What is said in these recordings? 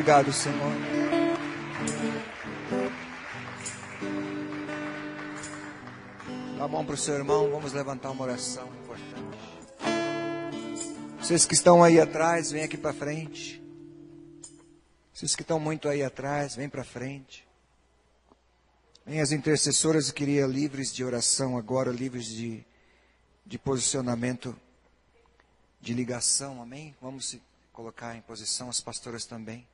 Obrigado, Senhor. Dá a mão para o seu irmão, vamos levantar uma oração importante. Vocês que estão aí atrás, vem aqui para frente. Vocês que estão muito aí atrás, vem para frente. Vem as intercessoras, eu queria livres de oração agora, livres de posicionamento, de ligação, amém? Vamos se colocar em posição, as pastoras também.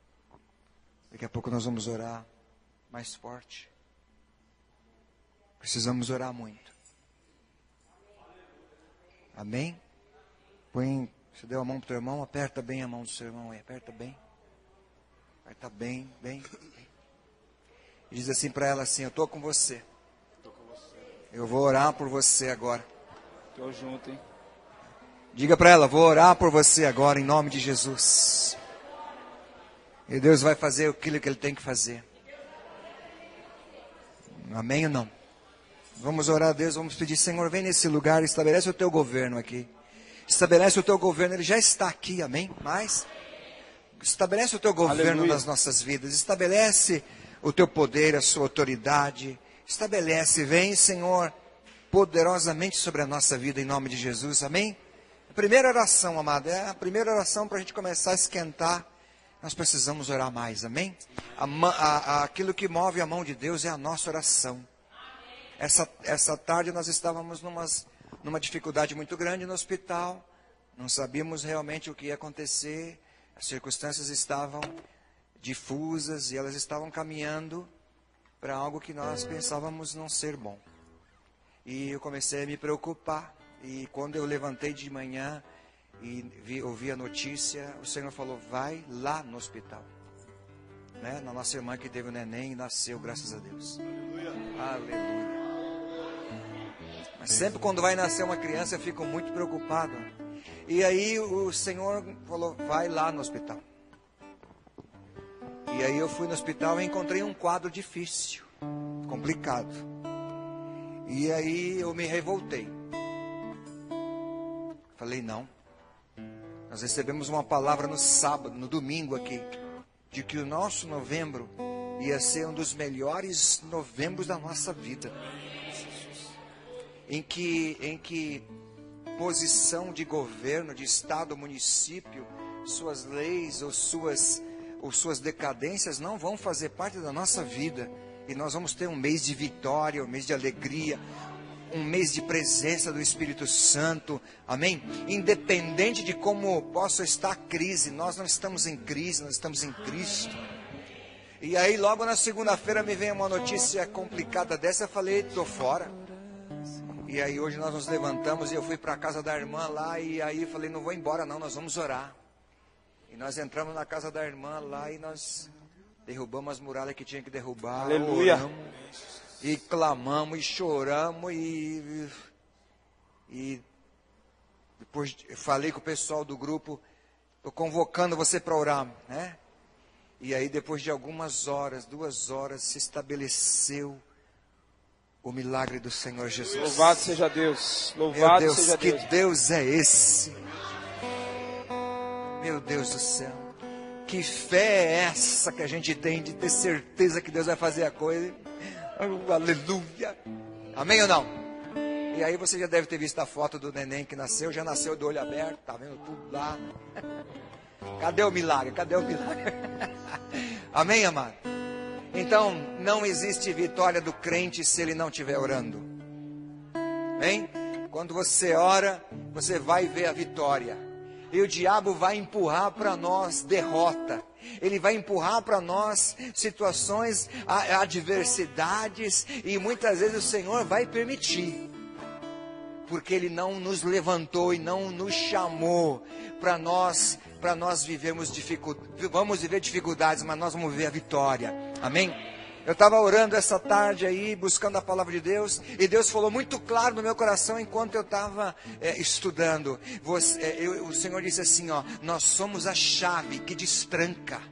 Daqui a pouco nós vamos orar mais forte. Precisamos orar muito. Amém? Você deu a mão para o teu irmão, aperta bem a mão do seu irmão aí, aperta bem. Aperta bem, bem. E diz assim para ela assim, eu estou com você. Eu vou orar por você agora. Tô junto, hein? Diga para ela, vou orar por você agora em nome de Jesus. E Deus vai fazer aquilo que Ele tem que fazer. Amém ou não? Vamos orar a Deus, vamos pedir, Senhor, vem nesse lugar, estabelece o teu governo aqui. Estabelece o teu governo, Ele já está aqui, amém? Mas estabelece o teu governo Aleluia. nas nossas vidas. Estabelece o teu poder, a sua autoridade. Estabelece, vem, Senhor, poderosamente sobre a nossa vida em nome de Jesus, amém? A primeira oração, amado, é a primeira oração para a gente começar a esquentar. Nós precisamos orar mais, amém? Aquilo que move a mão de Deus é a nossa oração. Essa tarde nós estávamos numa dificuldade muito grande no hospital. Não sabíamos realmente o que ia acontecer. As circunstâncias estavam difusas e elas estavam caminhando para algo que nós pensávamos não ser bom. E eu comecei a me preocupar. E quando eu levantei de manhã e ouvi a notícia, o Senhor falou, vai lá no hospital. Né? Na nossa irmã que teve o neném e nasceu, graças a Deus. Aleluia. Aleluia. Mas sempre quando vai nascer uma criança eu fico muito preocupado. E aí o Senhor falou, vai lá no hospital. E aí eu fui no hospital e encontrei um quadro difícil, complicado. E aí eu me revoltei. Falei, não. Nós recebemos uma palavra no sábado, no domingo aqui, de que o nosso novembro ia ser um dos melhores novembros da nossa vida. Em que posição de governo, de estado, município, suas leis ou suas decadências não vão fazer parte da nossa vida. E nós vamos ter um mês de vitória, um mês de alegria, um mês de presença do Espírito Santo, amém? Independente de como possa estar a crise, nós não estamos em crise, nós estamos em Cristo. E aí logo na segunda-feira me vem uma notícia complicada dessa, eu falei, estou fora. E aí hoje nós nos levantamos e eu fui para a casa da irmã lá e aí falei, não vou embora não, nós vamos orar. E nós entramos na casa da irmã lá e nós derrubamos as muralhas que tinha que derrubar. Aleluia. Oramos, e clamamos e choramos e depois eu falei com o pessoal do grupo, estou convocando você para orar, né? E aí depois de algumas horas, 2 horas, se estabeleceu o milagre do Senhor Jesus. Louvado seja Deus. Louvado Meu Deus, seja que Deus. Deus é esse? Meu Deus do céu. Que fé é essa que a gente tem de ter certeza que Deus vai fazer a coisa? Aleluia. Amém ou não? E aí você já deve ter visto a foto do neném que nasceu. Já nasceu do olho aberto. Tá vendo tudo lá? Cadê o milagre? Cadê o milagre? Amém, amado? Então, não existe vitória do crente se ele não estiver orando. Hein? Quando você ora, você vai ver a vitória. E o diabo vai empurrar para nós derrota. Ele vai empurrar para nós situações, adversidades. E muitas vezes o Senhor vai permitir. Porque Ele não nos levantou e não nos chamou para nós vivermos dificuldades. Vamos viver dificuldades, mas nós vamos viver a vitória. Amém? Eu estava orando essa tarde aí, buscando a palavra de Deus, e Deus falou muito claro no meu coração enquanto eu estava estudando. O Senhor disse assim, ó, nós somos a chave que destranca.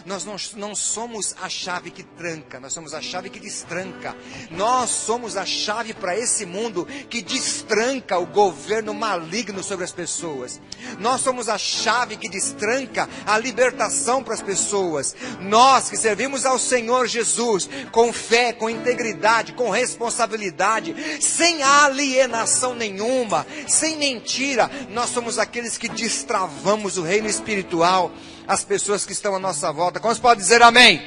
nós não somos a chave que tranca, nós somos a chave que destranca. Nós somos a chave para esse mundo que destranca o governo maligno sobre as pessoas. Nós somos a chave que destranca a libertação para as pessoas. Nós que servimos ao Senhor Jesus com fé, com integridade, com responsabilidade, sem alienação nenhuma, sem mentira, nós somos aqueles que destravamos o reino espiritual, as pessoas que estão à nossa volta. Quantos podem dizer amém?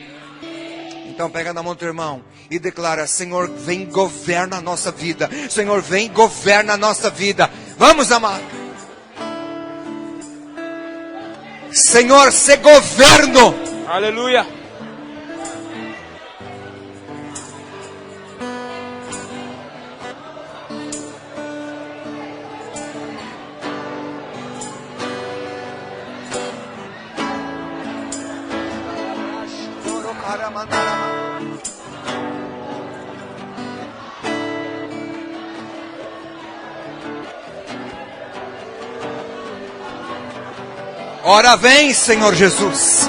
Então pega na mão do teu irmão e declara: Senhor, vem, governa a nossa vida. Senhor, vem, governa a nossa vida. Vamos, amado. Senhor, se governo. Aleluia. Ora vem, Senhor Jesus.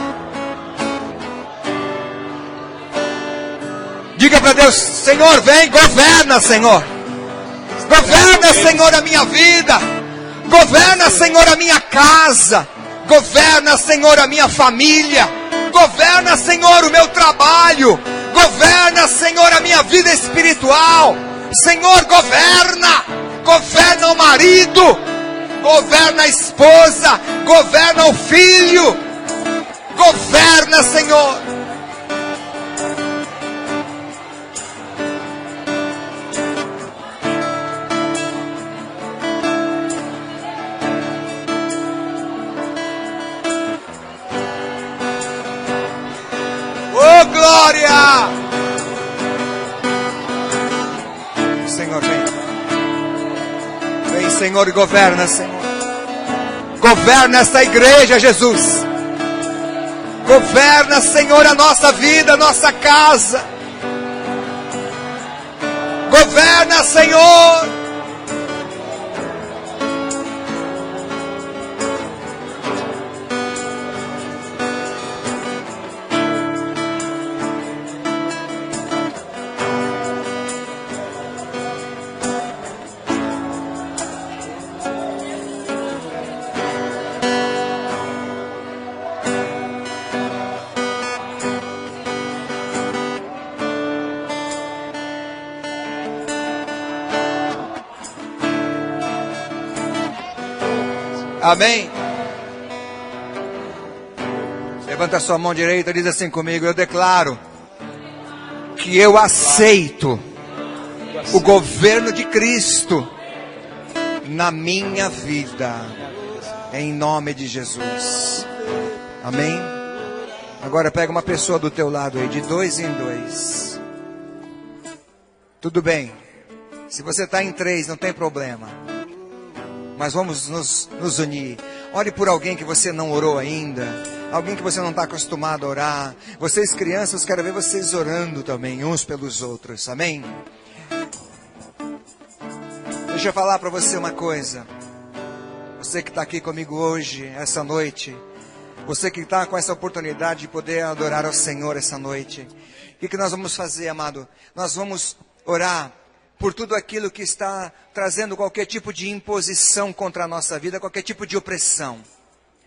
Diga para Deus: Senhor, vem, governa, Senhor. Governa, Senhor, a minha vida. Governa, Senhor, a minha casa. Governa, Senhor, a minha família. Governa, Senhor, o meu trabalho. Governa, Senhor, a minha vida espiritual. Senhor, governa. Governa o marido. Governa a esposa. Governa o filho. Governa, Senhor. Oh, glória! Senhor, vem. Vem, Senhor, e governa, Senhor. Governa esta igreja, Jesus. Governa, Senhor, a nossa vida, a nossa casa. Governa, Senhor. Amém? Levanta a sua mão direita e diz assim comigo: eu declaro que eu aceito o governo de Cristo na minha vida, em nome de Jesus. Amém? Agora pega uma pessoa do teu lado aí, de 2 em 2. Tudo bem. Se você está em 3, não tem problema. Mas vamos nos unir. Ore por alguém que você não orou ainda. Alguém que você não está acostumado a orar. Vocês crianças, quero ver vocês orando também, uns pelos outros. Amém? Deixa eu falar para você uma coisa. Você que está aqui comigo hoje, essa noite. Você que está com essa oportunidade de poder adorar ao Senhor essa noite. O que nós vamos fazer, amado? Nós vamos orar por tudo aquilo que está trazendo qualquer tipo de imposição contra a nossa vida, qualquer tipo de opressão,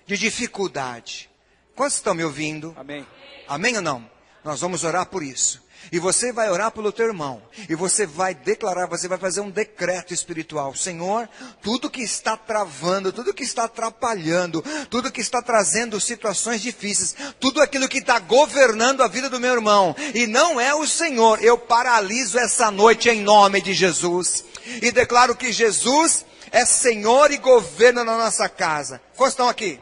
de dificuldade. Quantos estão me ouvindo? Amém. Amém ou não? Nós vamos orar por isso. E você vai orar pelo teu irmão. E você vai declarar, você vai fazer um decreto espiritual. Senhor, tudo que está travando, tudo que está atrapalhando, tudo que está trazendo situações difíceis, tudo aquilo que está governando a vida do meu irmão, e não é o Senhor, eu paraliso essa noite em nome de Jesus. E declaro que Jesus é Senhor e governa na nossa casa. Quantos estão aqui?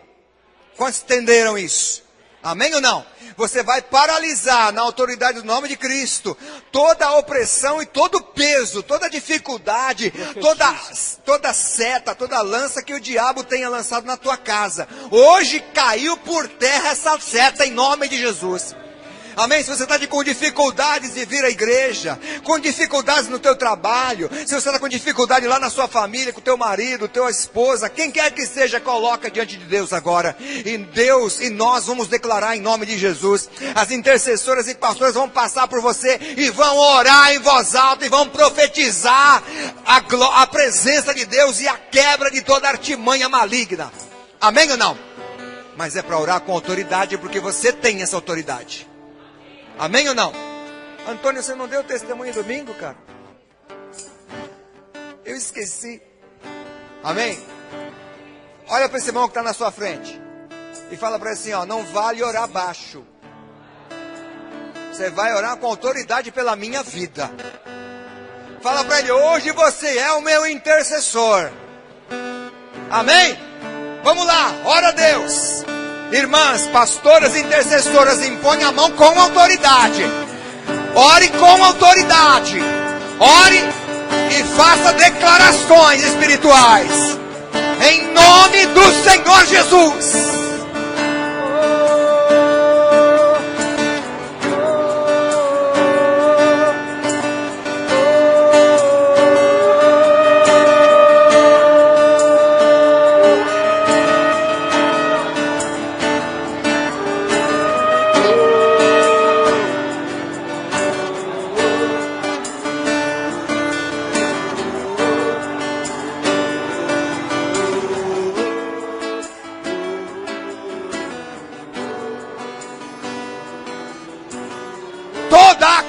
Quantos entenderam isso? Amém ou não? Você vai paralisar na autoridade do nome de Cristo toda a opressão e todo o peso, toda a dificuldade, toda seta, toda lança que o diabo tenha lançado na tua casa. Hoje caiu por terra essa seta em nome de Jesus. Amém? Se você está com dificuldades de vir à igreja, com dificuldades no teu trabalho, se você está com dificuldade lá na sua família, com o teu marido, tua esposa, quem quer que seja, coloca diante de Deus agora. E Deus e nós vamos declarar em nome de Jesus. As intercessoras e pastoras vão passar por você e vão orar em voz alta e vão profetizar a presença de Deus e a quebra de toda artimanha maligna. Amém ou não? Mas é para orar com autoridade, porque você tem essa autoridade. Amém ou não? Antônio, você não deu testemunho domingo, cara? Eu esqueci. Amém? Olha para esse irmão que está na sua frente e fala para ele assim, ó, não vale orar baixo. Você vai orar com autoridade pela minha vida. Fala para ele, hoje você é o meu intercessor. Amém? Vamos lá, ora a Deus. Irmãs, pastoras, intercessoras, impõe a mão com autoridade. Ore com autoridade. Ore e faça declarações espirituais. Em nome do Senhor Jesus.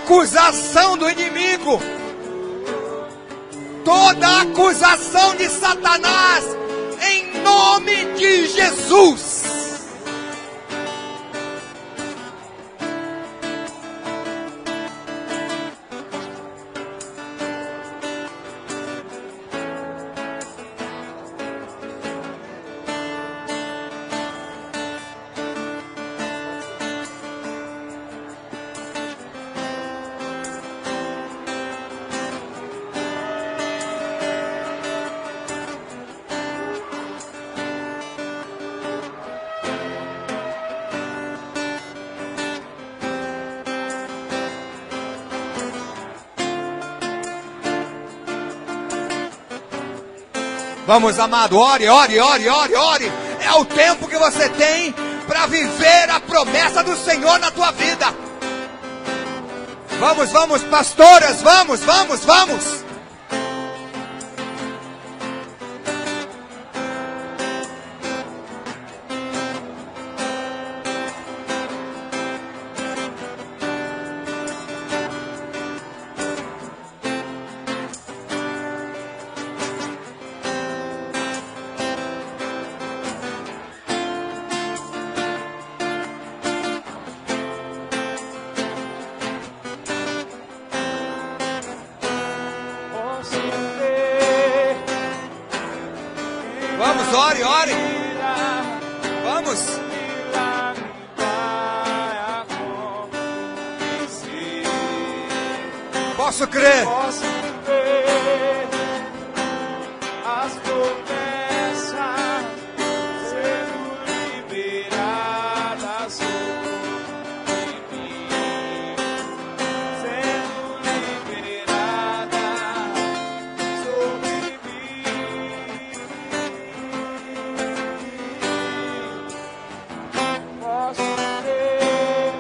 Acusação do inimigo, toda acusação de Satanás, em nome de Jesus. Vamos, amado, ore, ore, ore, ore, ore. É o tempo que você tem para viver a promessa do Senhor na tua vida. Vamos, vamos, pastoras, vamos, vamos, vamos. Vamos, ore, ore. Vamos. Posso crer. As promessas sendo liberadas sobre mim, sendo liberadas sobre mim. Posso crer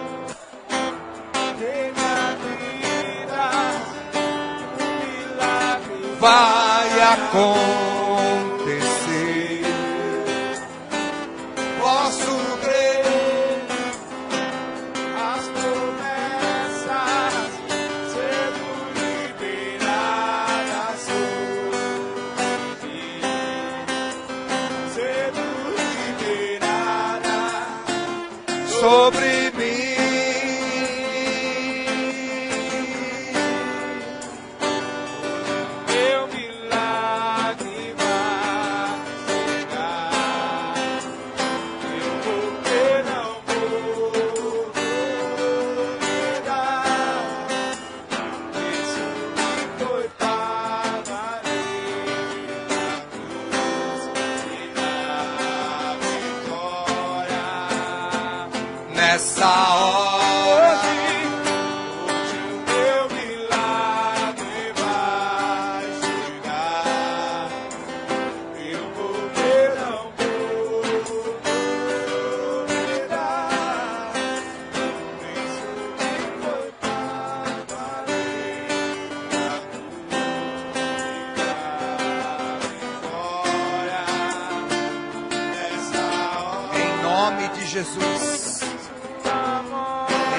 que na vida um milagre Vai acontecer. Posso crer. as promessas sendo liberadas sobre mim, sendo liberadas Sobre mim. meu milagre vai chegar. Eu vou ter, não vou duvidar. Isso me foi pago ali na cruz e na vitória. Nessa hora. Jesus.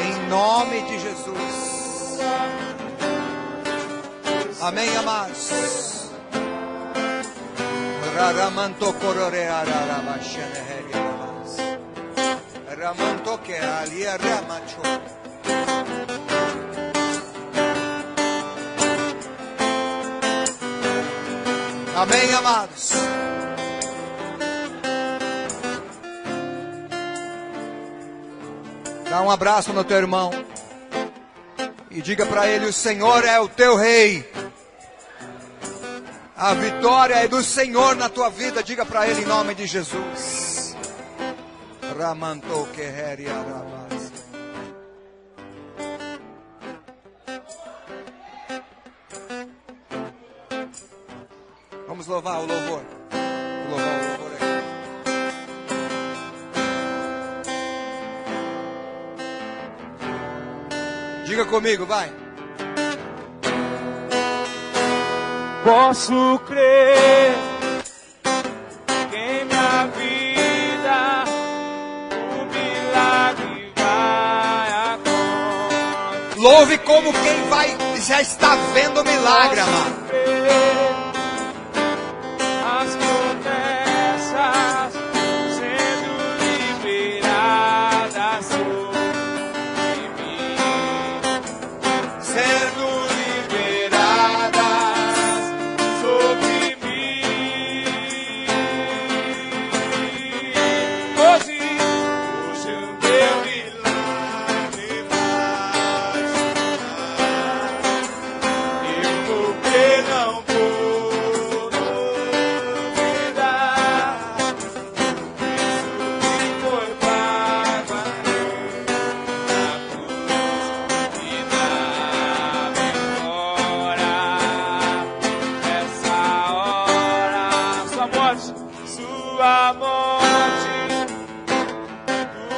Em nome de Jesus. Amém, amados. Raramanto corore ararabashene heriabas. Ramanto que ali ramacho. Amém, amados. Dá um abraço no teu irmão e diga para ele: o Senhor é o teu rei. A vitória é do Senhor na tua vida. Diga para ele em nome de Jesus. Ramantou que heriarabas. Vamos louvar o louvor. Louvar o louvor aí. Diga comigo, vai. Posso crer que em minha vida o milagre vai acontecer. Louve como quem já está vendo o milagre, amado. Posso crer as promessas sendo liberadas sobre mim, Sendo liberadas sobre mim. Hoje o meu milagre vai chegar. Eu vou crer, não vou duvidar. Isso que foi pago a Deus na cruz e dá vitória. Nessa hora, sua morte,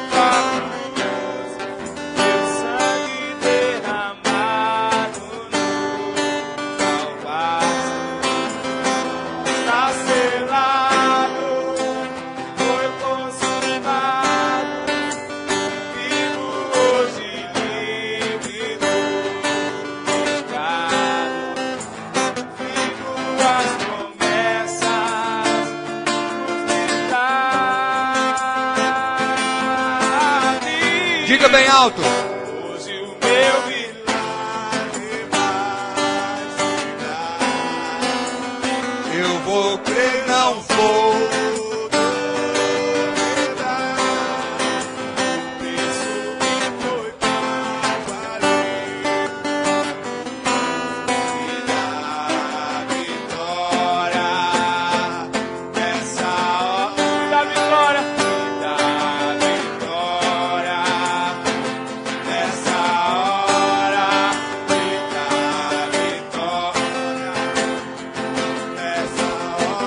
tua cruz, meu sangue derramado no Calvário, está selado, foi consumado, vivo hoje livre do pecado, vivo as promessas nos dá. Diga bem alto. Hoje o meu milagre vai chegar. Eu vou crer, não vou. Duvidar. O preço que foi pago ali e dá vitória. Nessa hora, e dá vitória. E dá vitória. Nessa hora, e dá vitória. Nessa hora.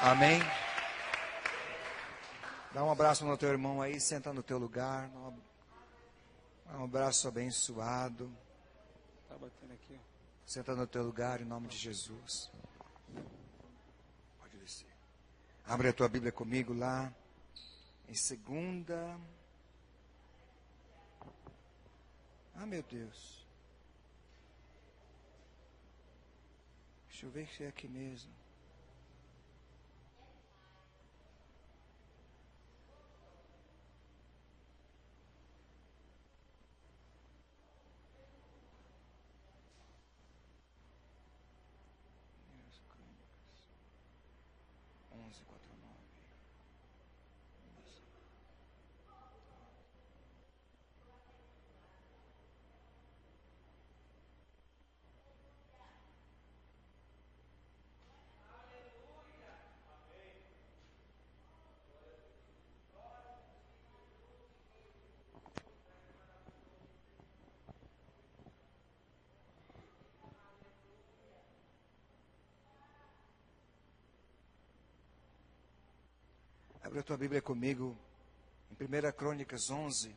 Amém. Dá um abraço no teu irmão aí, senta no teu lugar. Dá um abraço abençoado. Tá batendo aqui, ó. Senta no teu lugar em nome de Jesus. Pode descer. Abre a tua Bíblia comigo lá. Em segunda. Ah, meu Deus. Deixa eu ver se é aqui mesmo. 11:49. Abre a tua Bíblia comigo em 1 Crônicas 11.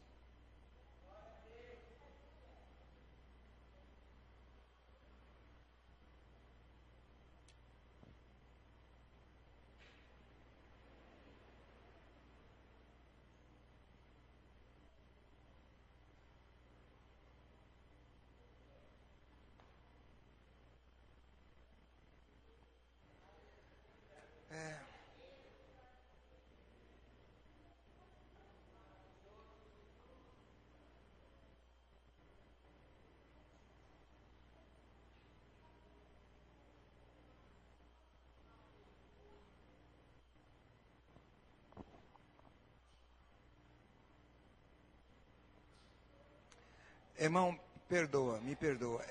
Irmão, me perdoa.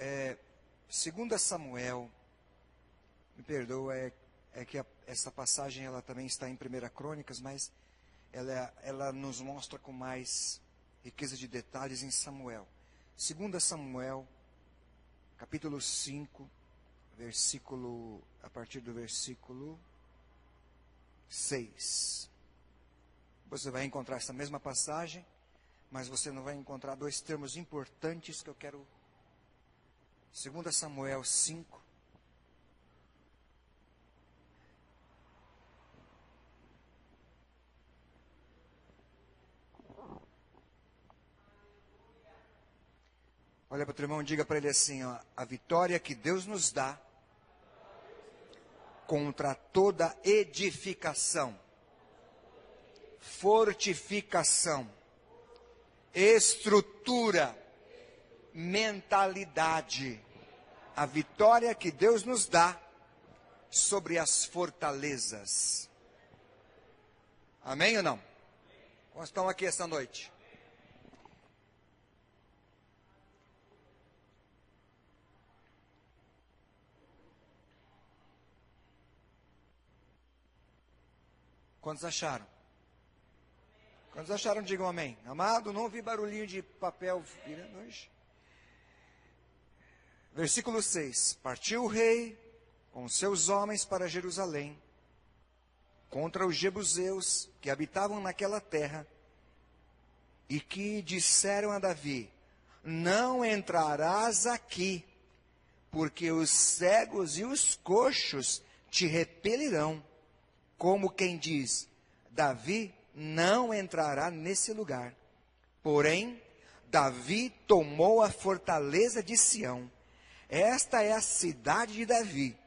2 Samuel, me perdoa, é que essa passagem ela também está em 1 Crônicas, mas ela nos mostra com mais riqueza de detalhes em Samuel. 2 Samuel, capítulo 5, a partir do versículo 6. Você vai encontrar essa mesma passagem, mas você não vai encontrar dois termos importantes que eu quero. 2 Samuel 5. Olha para o teu irmão e diga para ele assim, ó, a vitória que Deus nos dá contra toda edificação, fortificação, estrutura, mentalidade. A vitória que Deus nos dá sobre as fortalezas. Amém ou não? Nós estamos aqui esta noite. Quantos acharam? Quantos acharam, digam amém. Amado, não ouvi barulhinho de papel virando hoje. Versículo 6. Partiu o rei com seus homens para Jerusalém, contra os jebuseus que habitavam naquela terra, e que disseram a Davi, não entrarás aqui, porque os cegos e os coxos te repelirão. Como quem diz, Davi não entrará nesse lugar. Porém, Davi tomou a fortaleza de Sião. Esta é a cidade de Davi.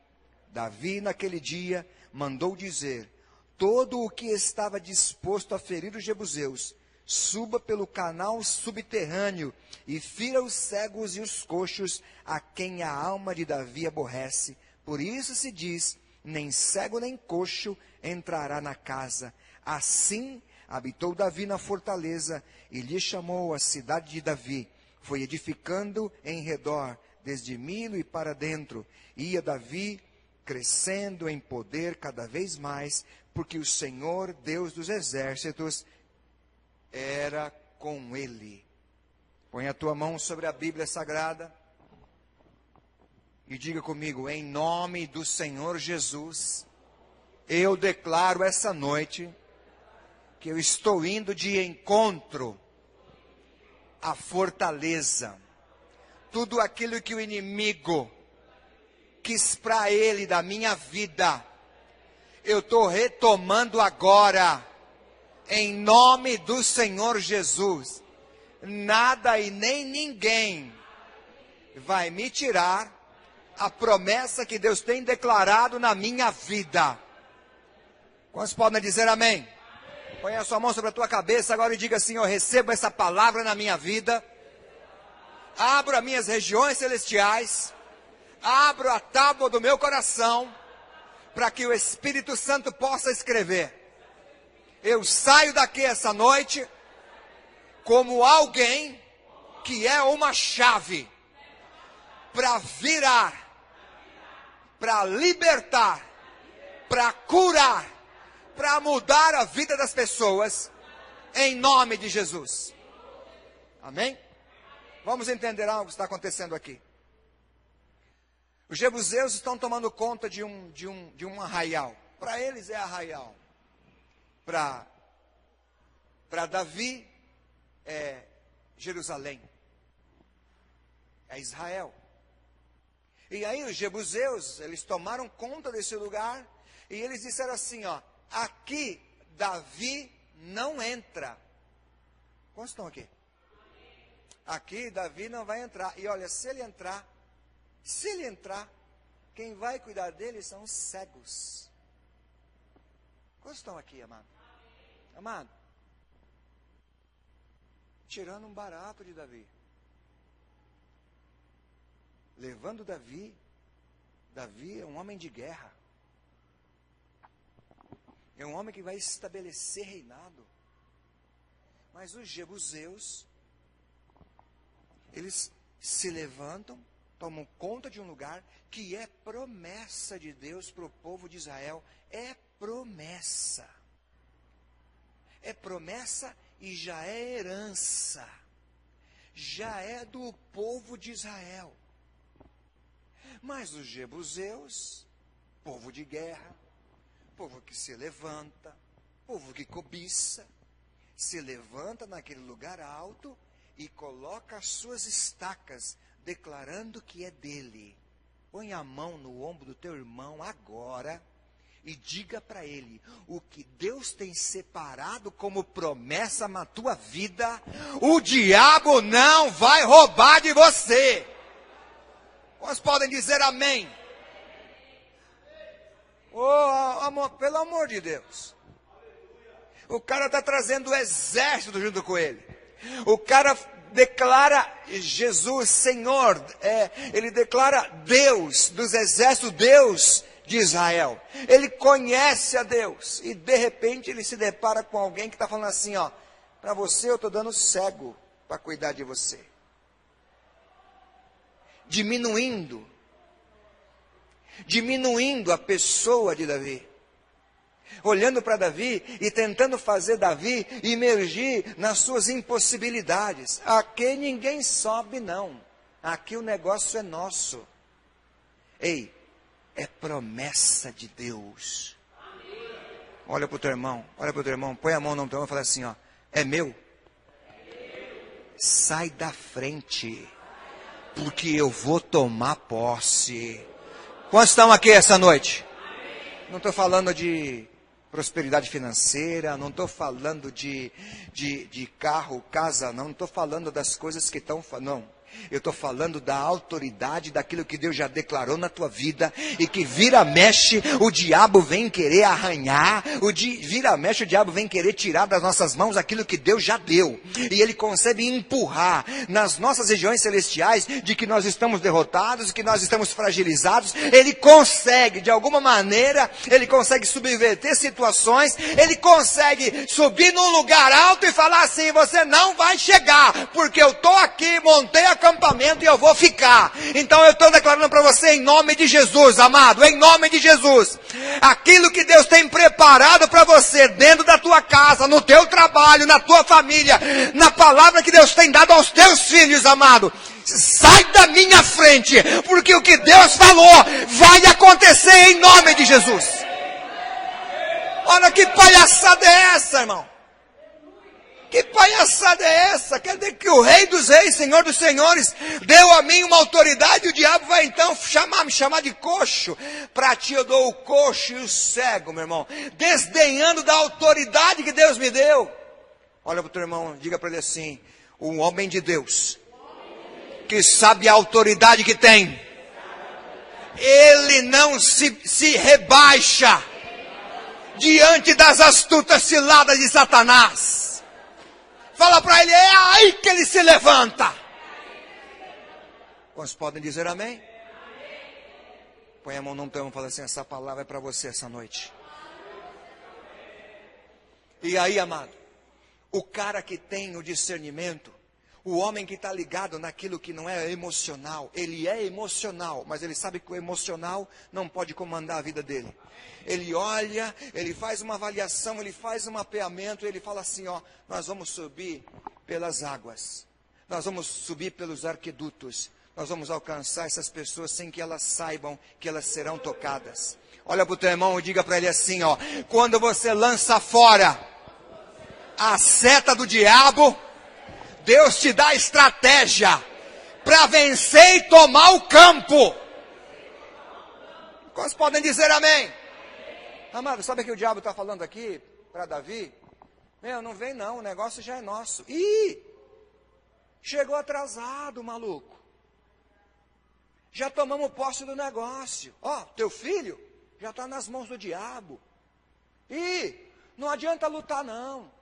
Davi, naquele dia, mandou dizer, todo o que estava disposto a ferir os jebuseus, suba pelo canal subterrâneo e fira os cegos e os coxos, a quem a alma de Davi aborrece. Por isso se diz, nem cego nem coxo entrará na casa. Assim habitou Davi na fortaleza e lhe chamou a cidade de Davi. Foi edificando em redor, desde Milo e para dentro. Ia Davi crescendo em poder cada vez mais, porque o Senhor, Deus dos exércitos, era com ele. Põe a tua mão sobre a Bíblia Sagrada e diga comigo, em nome do Senhor Jesus, eu declaro essa noite que eu estou indo de encontro à fortaleza. Tudo aquilo que o inimigo quis para ele da minha vida, eu estou retomando agora, em nome do Senhor Jesus. Nada e nem ninguém vai me tirar a promessa que Deus tem declarado na minha vida. Quantos podem dizer amém? Põe a sua mão sobre a tua cabeça agora e diga assim, eu recebo essa palavra na minha vida. Abro as minhas regiões celestiais. Abro a tábua do meu coração para que o Espírito Santo possa escrever. Eu saio daqui essa noite como alguém que é uma chave para virar, para libertar, para curar, para mudar a vida das pessoas, em nome de Jesus. Amém? Vamos entender algo que está acontecendo aqui. Os jebuseus estão tomando conta de um arraial. Para eles é arraial. Para Davi é Jerusalém. É Israel. E aí os jebuseus, eles tomaram conta desse lugar e eles disseram assim, ó, aqui Davi não entra. Quantos estão aqui? Aqui Davi não vai entrar. E olha, se ele entrar, quem vai cuidar dele são os cegos. Quantos estão aqui, amado? Amado, tirando um barato de Davi. Levando Davi é um homem de guerra. É um homem que vai estabelecer reinado. Mas os jebuseus, eles se levantam, tomam conta de um lugar que é promessa de Deus para o povo de Israel. É promessa. É promessa e já é herança. Já é do povo de Israel. Mas os jebuseus, povo de guerra, povo que se levanta, povo que cobiça, se levanta naquele lugar alto e coloca as suas estacas, declarando que é dele. Põe a mão no ombro do teu irmão agora e diga para ele, o que Deus tem separado como promessa na tua vida, o diabo não vai roubar de você. Quantos podem dizer amém? Oh, amor, pelo amor de Deus. O cara está trazendo o exército junto com ele. O cara declara Jesus, Senhor. Ele declara Deus dos exércitos, Deus de Israel. Ele conhece a Deus. E de repente ele se depara com alguém que está falando assim, ó. Para você eu estou dando cego para cuidar de você. Diminuindo a pessoa de Davi, olhando para Davi e tentando fazer Davi emergir nas suas impossibilidades. Aqui ninguém sobe não, aqui o negócio é nosso. Ei, é promessa de Deus. Olha para o teu irmão, põe a mão no teu irmão e fala assim, ó, é meu? Sai da frente, porque eu vou tomar posse. Quantos estão aqui essa noite? Não estou falando de prosperidade financeira, não estou falando de carro, casa, não estou falando das coisas que estão... Não, eu estou falando da autoridade, daquilo que Deus já declarou na tua vida, e que vira mexe, o diabo vem querer arranhar, vira mexe, o diabo vem querer tirar das nossas mãos aquilo que Deus já deu, e ele consegue empurrar nas nossas regiões celestiais, de que nós estamos derrotados, que nós estamos fragilizados. Ele consegue, de alguma maneira, ele consegue subverter situações, ele consegue subir num lugar alto e falar assim, você não vai chegar, porque eu estou aqui, montei a acampamento e eu vou ficar. Então eu estou declarando para você em nome de Jesus, amado, em nome de Jesus, aquilo que Deus tem preparado para você dentro da tua casa, no teu trabalho, na tua família, na palavra que Deus tem dado aos teus filhos, amado, sai da minha frente, porque o que Deus falou vai acontecer em nome de Jesus. Olha que palhaçada é essa, irmão. Que palhaçada é essa? Quer dizer que o Rei dos Reis, Senhor dos Senhores, deu a mim uma autoridade, e o diabo vai então me chamar de coxo. Para ti eu dou o coxo e o cego, meu irmão, desdenhando da autoridade que Deus me deu. Olha para o teu irmão, diga para ele assim, um homem de Deus, que sabe a autoridade que tem, ele não se rebaixa diante das astutas ciladas de Satanás. Fala para ele, é aí que ele se levanta. Quantos podem dizer amém? Põe a mão no teu ombro e fala assim, essa palavra é para você essa noite. E aí, amado, o cara que tem o discernimento, o homem que está ligado naquilo que não é emocional, ele é emocional, mas ele sabe que o emocional não pode comandar a vida dele. Ele olha, ele faz uma avaliação, ele faz um mapeamento, ele fala assim, ó, nós vamos subir pelas águas, nós vamos subir pelos arquedutos, nós vamos alcançar essas pessoas sem que elas saibam que elas serão tocadas. Olha para o teu irmão e diga para ele assim, ó, quando você lança fora a seta do diabo, Deus te dá estratégia para vencer e tomar o campo. Quantos podem dizer amém? Amado, sabe o que o diabo está falando aqui para Davi? Meu, não vem não, o negócio já é nosso. Ih, chegou atrasado, maluco. Já tomamos posse do negócio. Ó, teu filho já está nas mãos do diabo. Ih, não adianta lutar não.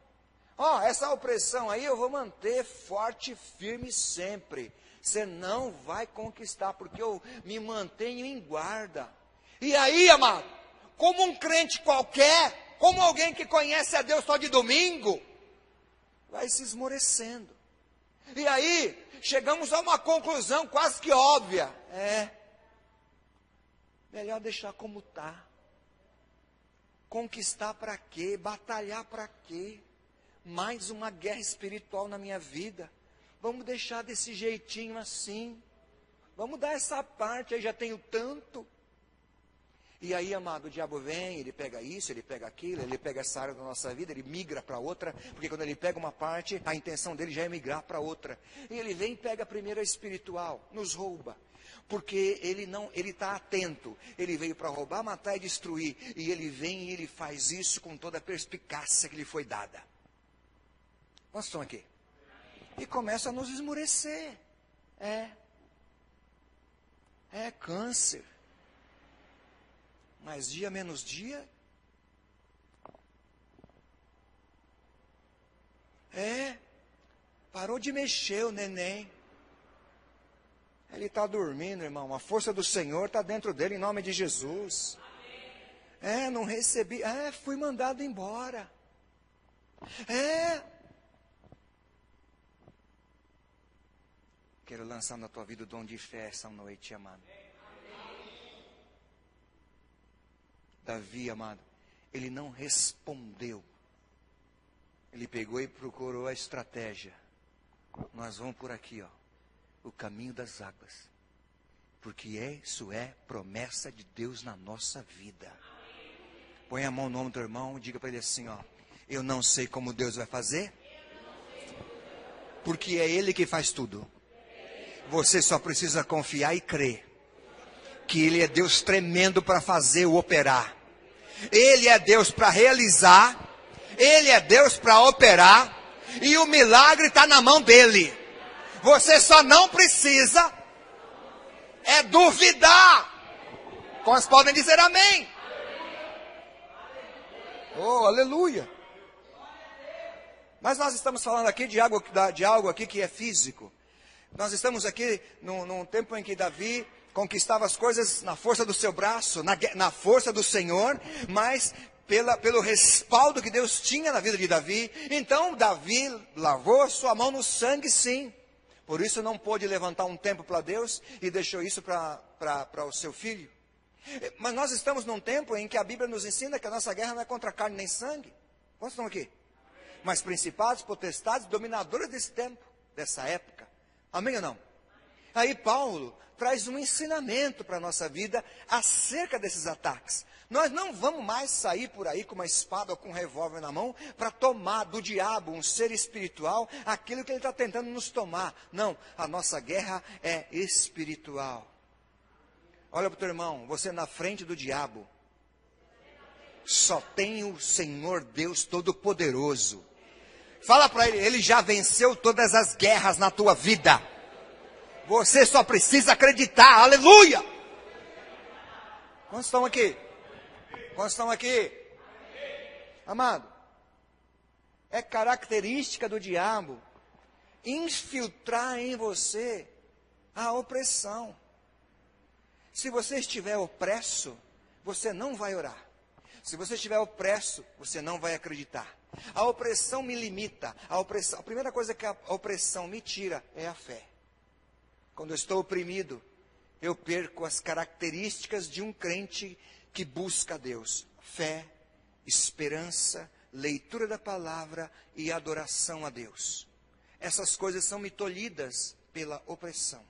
Ó, essa opressão aí eu vou manter forte e firme sempre. Você não vai conquistar, porque eu me mantenho em guarda. E aí, amado, como um crente qualquer, como alguém que conhece a Deus só de domingo, vai se esmorecendo. E aí, chegamos a uma conclusão quase que óbvia. Melhor deixar como está. Conquistar para quê? Batalhar para quê? Mais uma guerra espiritual na minha vida. Vamos deixar desse jeitinho assim. Vamos dar essa parte, aí já tenho tanto. E aí, amado, o diabo vem, ele pega isso, ele pega aquilo, ele pega essa área da nossa vida, ele migra para outra, porque quando ele pega uma parte, a intenção dele já é migrar para outra. E ele vem e pega a primeira espiritual, nos rouba. Porque ele está atento, ele veio para roubar, matar e destruir. E ele vem e ele faz isso com toda a perspicácia que lhe foi dada. Nós estamos aqui. E começa a nos esmurecer. É câncer. Mas dia menos dia. Parou de mexer o neném. Ele está dormindo, irmão. A força do Senhor está dentro dele, em nome de Jesus. Não recebi. Fui mandado embora. Quero lançar na tua vida o dom de fé essa noite, amado. Davi, amado, ele não respondeu. Ele pegou e procurou a estratégia. Nós vamos por aqui, ó, o caminho das águas. Porque isso é promessa de Deus na nossa vida. Põe a mão no ombro do teu irmão e diga para ele assim, ó, eu não sei como Deus vai fazer, porque é Ele que faz tudo. Você só precisa confiar e crer que Ele é Deus tremendo para fazer o operar. Ele é Deus para realizar. Ele é Deus para operar. E o milagre está na mão dEle. Você só não precisa duvidar. Quantos podem dizer amém? Oh, aleluia. Mas nós estamos falando aqui de algo aqui que é físico. Nós estamos aqui num tempo em que Davi conquistava as coisas na força do seu braço, na força do Senhor, mas pelo respaldo que Deus tinha na vida de Davi. Então Davi lavou sua mão no sangue, sim. Por isso não pôde levantar um templo para Deus e deixou isso para o seu filho. Mas nós estamos num tempo em que a Bíblia nos ensina que a nossa guerra não é contra carne nem sangue. Quantos estão aqui? Mas principados, potestades, dominadores desse tempo, dessa época. Amém ou não? Aí Paulo traz um ensinamento para a nossa vida acerca desses ataques. Nós não vamos mais sair por aí com uma espada ou com um revólver na mão para tomar do diabo, um ser espiritual, aquilo que ele está tentando nos tomar. Não, a nossa guerra é espiritual. Olha para o teu irmão, você na frente do diabo. Só tem o Senhor Deus Todo-Poderoso. Fala para ele, ele já venceu todas as guerras na tua vida. Você só precisa acreditar, aleluia! Quantos estão aqui? Quantos estão aqui? Amado, é característica do diabo infiltrar em você a opressão. Se você estiver opresso, você não vai orar. Se você estiver opresso, você não vai acreditar. A opressão me limita. A primeira coisa que a opressão me tira é a fé. Quando eu estou oprimido, eu perco as características de um crente que busca a Deus. Fé, esperança, leitura da palavra e adoração a Deus. Essas coisas são me tolhidas pela opressão.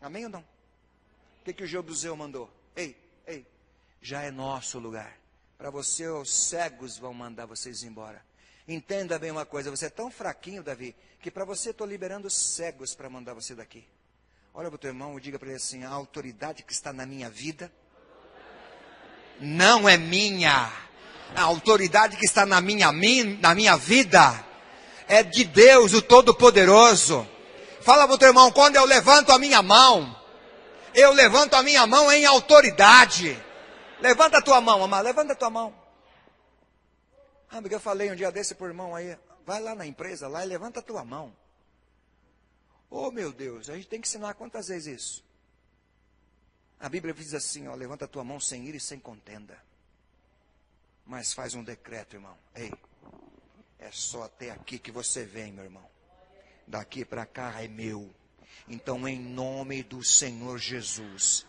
Amém ou não? O que o Jobuseu mandou? Ei, já é nosso lugar. Para você, os cegos vão mandar vocês embora. Entenda bem uma coisa, você é tão fraquinho, Davi, que para você estou liberando os cegos para mandar você daqui. Olha para o teu irmão e diga para ele assim: a autoridade que está na minha vida não é minha. A autoridade que está na minha vida é de Deus, o Todo-Poderoso. Fala para o teu irmão: quando eu levanto a minha mão, eu levanto a minha mão em autoridade. Levanta a tua mão, amado, levanta a tua mão. Ah, porque eu falei um dia desse por irmão aí, vai lá na empresa lá e levanta a tua mão. Oh, meu Deus, a gente tem que ensinar quantas vezes isso? A Bíblia diz assim, ó, levanta a tua mão sem ira e sem contenda. Mas faz um decreto, irmão. Ei, é só até aqui que você vem, meu irmão. Daqui para cá é meu. Então, em nome do Senhor Jesus,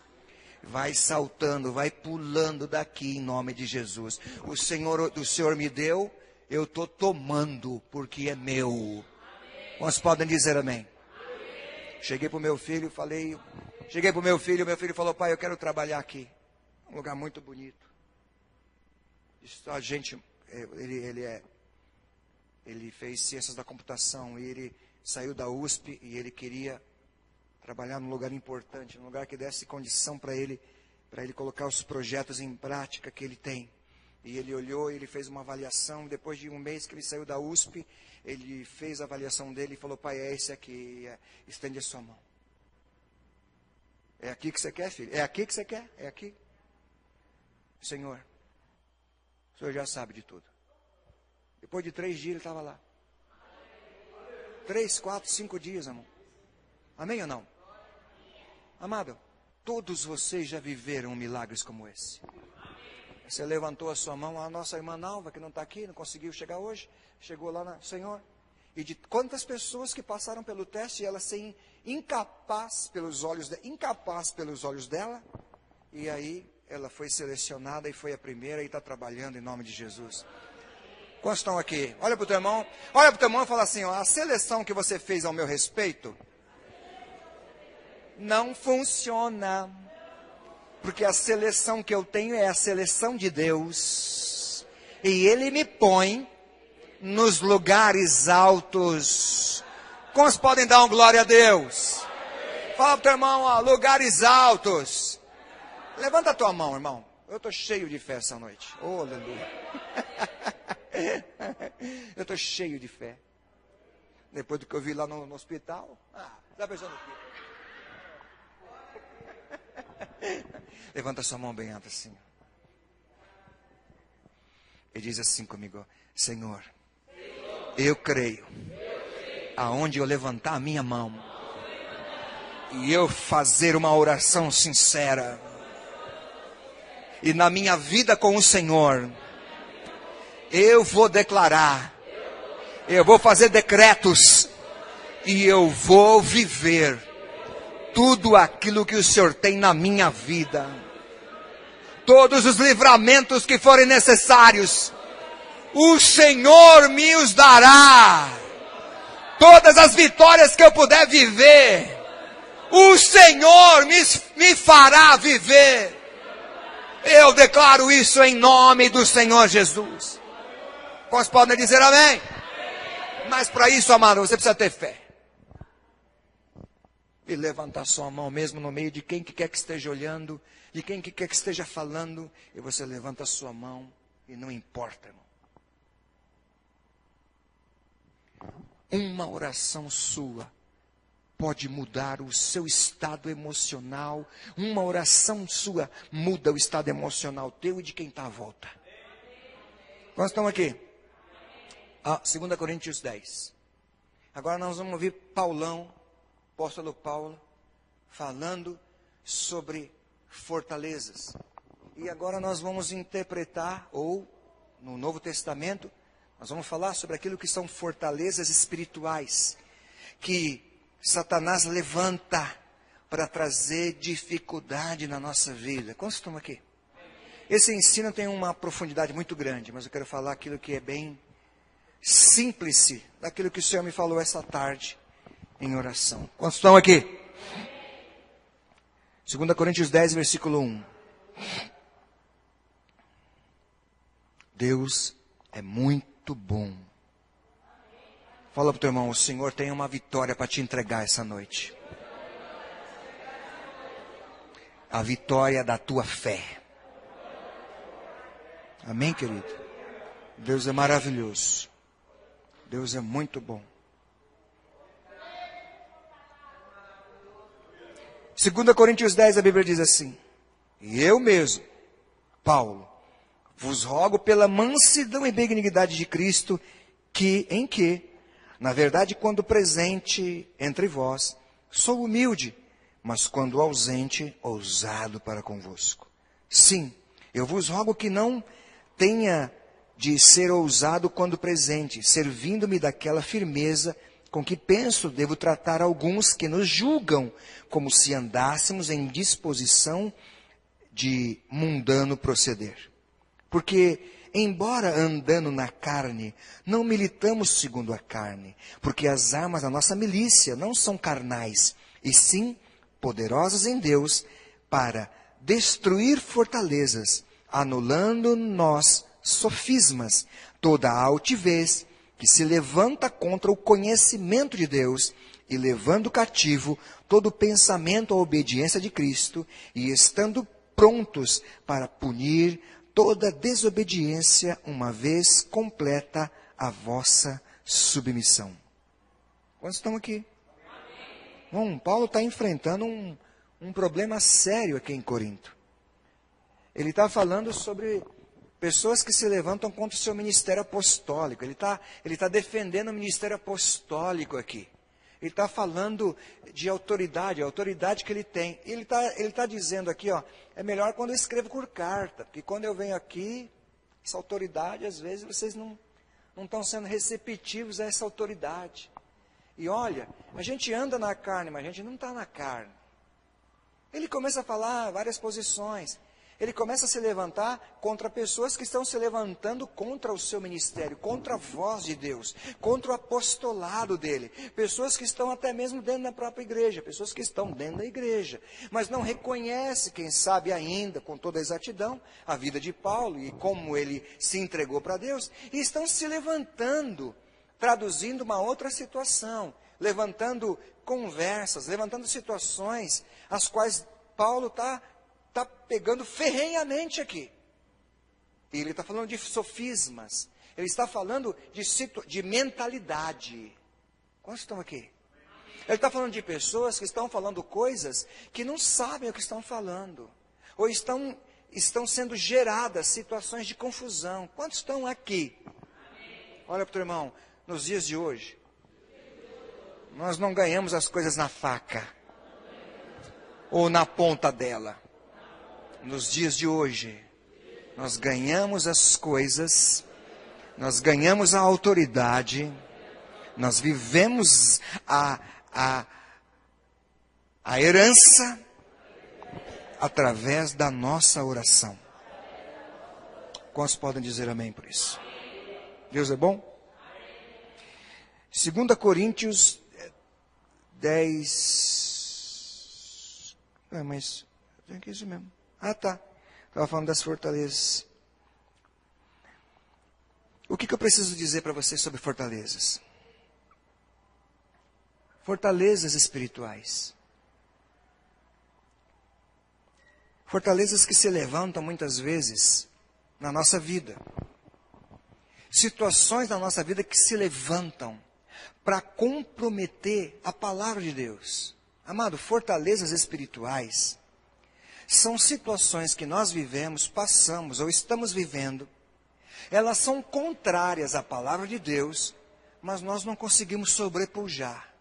vai saltando, vai pulando daqui em nome de Jesus. O Senhor me deu, eu estou tomando, porque é meu. Quantos podem dizer amém? Cheguei para o meu filho, meu filho falou: pai, eu quero trabalhar aqui. Um lugar muito bonito. A gente, ele fez ciências da computação e ele saiu da USP e ele queria trabalhar num lugar importante, num lugar que desse condição para ele colocar os projetos em prática que ele tem. E ele olhou, ele fez uma avaliação, depois de um mês que ele saiu da USP, ele fez a avaliação dele e falou: pai, é esse aqui, estende a sua mão. É aqui que você quer, filho? É aqui que você quer? É aqui? Senhor, o Senhor já sabe de tudo. Depois de 3 dias ele estava lá. 3, 4, 5 dias, amor. Amém ou não? Amado, todos vocês já viveram milagres como esse. Você levantou a sua mão, a nossa irmã Nalva, que não está aqui, não conseguiu chegar hoje, chegou lá, Senhor. E de quantas pessoas que passaram pelo teste, ela sem incapaz pelos olhos dela, e aí ela foi selecionada e foi a primeira e está trabalhando em nome de Jesus. Quantos estão aqui? Olha para o teu irmão e fala assim: ó, a seleção que você fez ao meu respeito não funciona. Porque a seleção que eu tenho é a seleção de Deus. E Ele me põe nos lugares altos. Quantos podem dar uma glória a Deus? Fala para o teu irmão, ó, lugares altos. Levanta a tua mão, irmão. Eu estou cheio de fé essa noite. Oh, aleluia. Eu estou cheio de fé. Depois do que eu vi lá no hospital. Está pensando o quê? Levanta sua mão bem alta assim. E diz assim comigo: Senhor, eu creio. Aonde eu levantar a minha mão e eu fazer uma oração sincera, e na minha vida com o Senhor, eu vou declarar, eu vou fazer decretos, e eu vou viver tudo aquilo que o Senhor tem na minha vida. Todos os livramentos que forem necessários, o Senhor me os dará. Todas as vitórias que eu puder viver, o Senhor me fará viver. Eu declaro isso em nome do Senhor Jesus. Quantos podem dizer amém? Mas para isso, amado, você precisa ter fé. E levantar sua mão mesmo no meio de quem que quer que esteja olhando, de quem que quer que esteja falando, e você levanta a sua mão e não importa, irmão. Uma oração sua pode mudar o seu estado emocional. Uma oração sua muda o estado emocional teu e de quem está à volta. Nós estamos aqui. 2 Coríntios 10. Agora nós vamos ouvir Paulão, apóstolo Paulo, falando sobre fortalezas. E agora nós vamos interpretar, ou no Novo Testamento, nós vamos falar sobre aquilo que são fortalezas espirituais, que Satanás levanta para trazer dificuldade na nossa vida. Quantos estão aqui? Esse ensino tem uma profundidade muito grande, mas eu quero falar aquilo que é bem simples, daquilo que o Senhor me falou essa tarde em oração. Quantos estão aqui? 2 Coríntios 10, versículo 1. Deus é muito bom. Fala para o teu irmão, o Senhor tem uma vitória para te entregar essa noite. A vitória da tua fé. Amém, querido? Deus é maravilhoso. Deus é muito bom. 2 Coríntios 10, a Bíblia diz assim: E eu mesmo, Paulo, vos rogo pela mansidão e benignidade de Cristo, em que, na verdade, quando presente entre vós, sou humilde, mas quando ausente, ousado para convosco. Sim, eu vos rogo que não tenha de ser ousado quando presente, servindo-me daquela firmeza com que penso devo tratar alguns que nos julgam, como se andássemos em disposição de mundano proceder. Porque, embora andando na carne, não militamos segundo a carne, porque as armas da nossa milícia não são carnais, e sim poderosas em Deus para destruir fortalezas, anulando nós sofismas, toda a altivez que se levanta contra o conhecimento de Deus, e levando cativo todo pensamento à obediência de Cristo, e estando prontos para punir toda desobediência, uma vez completa a vossa submissão. Quantos estão aqui? Bom, Paulo está enfrentando um problema sério aqui em Corinto. Ele está falando sobre pessoas que se levantam contra o seu ministério apostólico. Ele tá defendendo o ministério apostólico aqui. Ele está falando de autoridade, a autoridade que ele tem. Ele tá dizendo aqui, ó, é melhor quando eu escrevo por carta, porque quando eu venho aqui, essa autoridade, às vezes vocês não estão sendo receptivos a essa autoridade. E olha, a gente anda na carne, mas a gente não está na carne. Ele começa a falar várias posições. Ele começa a se levantar contra pessoas que estão se levantando contra o seu ministério, contra a voz de Deus, contra o apostolado dele. Pessoas que estão até mesmo dentro da própria igreja, pessoas que estão dentro da igreja, mas não reconhecem, quem sabe ainda, com toda a exatidão, a vida de Paulo e como ele se entregou para Deus, e estão se levantando, traduzindo uma outra situação, levantando conversas, levantando situações, as quais Paulo está pegando ferrenhamente aqui. E ele está falando de sofismas. Ele está falando de mentalidade. Quantos estão aqui? Ele está falando de pessoas que estão falando coisas que não sabem o que estão falando. Ou estão sendo geradas situações de confusão. Quantos estão aqui? Olha para o teu irmão, nos dias de hoje, nós não ganhamos as coisas na faca. Ou na ponta dela. Nos dias de hoje, nós ganhamos as coisas, nós ganhamos a autoridade, nós vivemos a herança através da nossa oração. Quantos podem dizer amém por isso? Deus é bom? 2 Coríntios 10... mas tem que isso mesmo. Ah, tá. Estava falando das fortalezas. O que eu preciso dizer para você sobre fortalezas? Fortalezas espirituais. Fortalezas que se levantam muitas vezes na nossa vida. Situações na nossa vida que se levantam para comprometer a palavra de Deus. Amado, fortalezas espirituais são situações que nós vivemos, passamos ou estamos vivendo. Elas são contrárias à palavra de Deus, mas nós não conseguimos sobrepujar.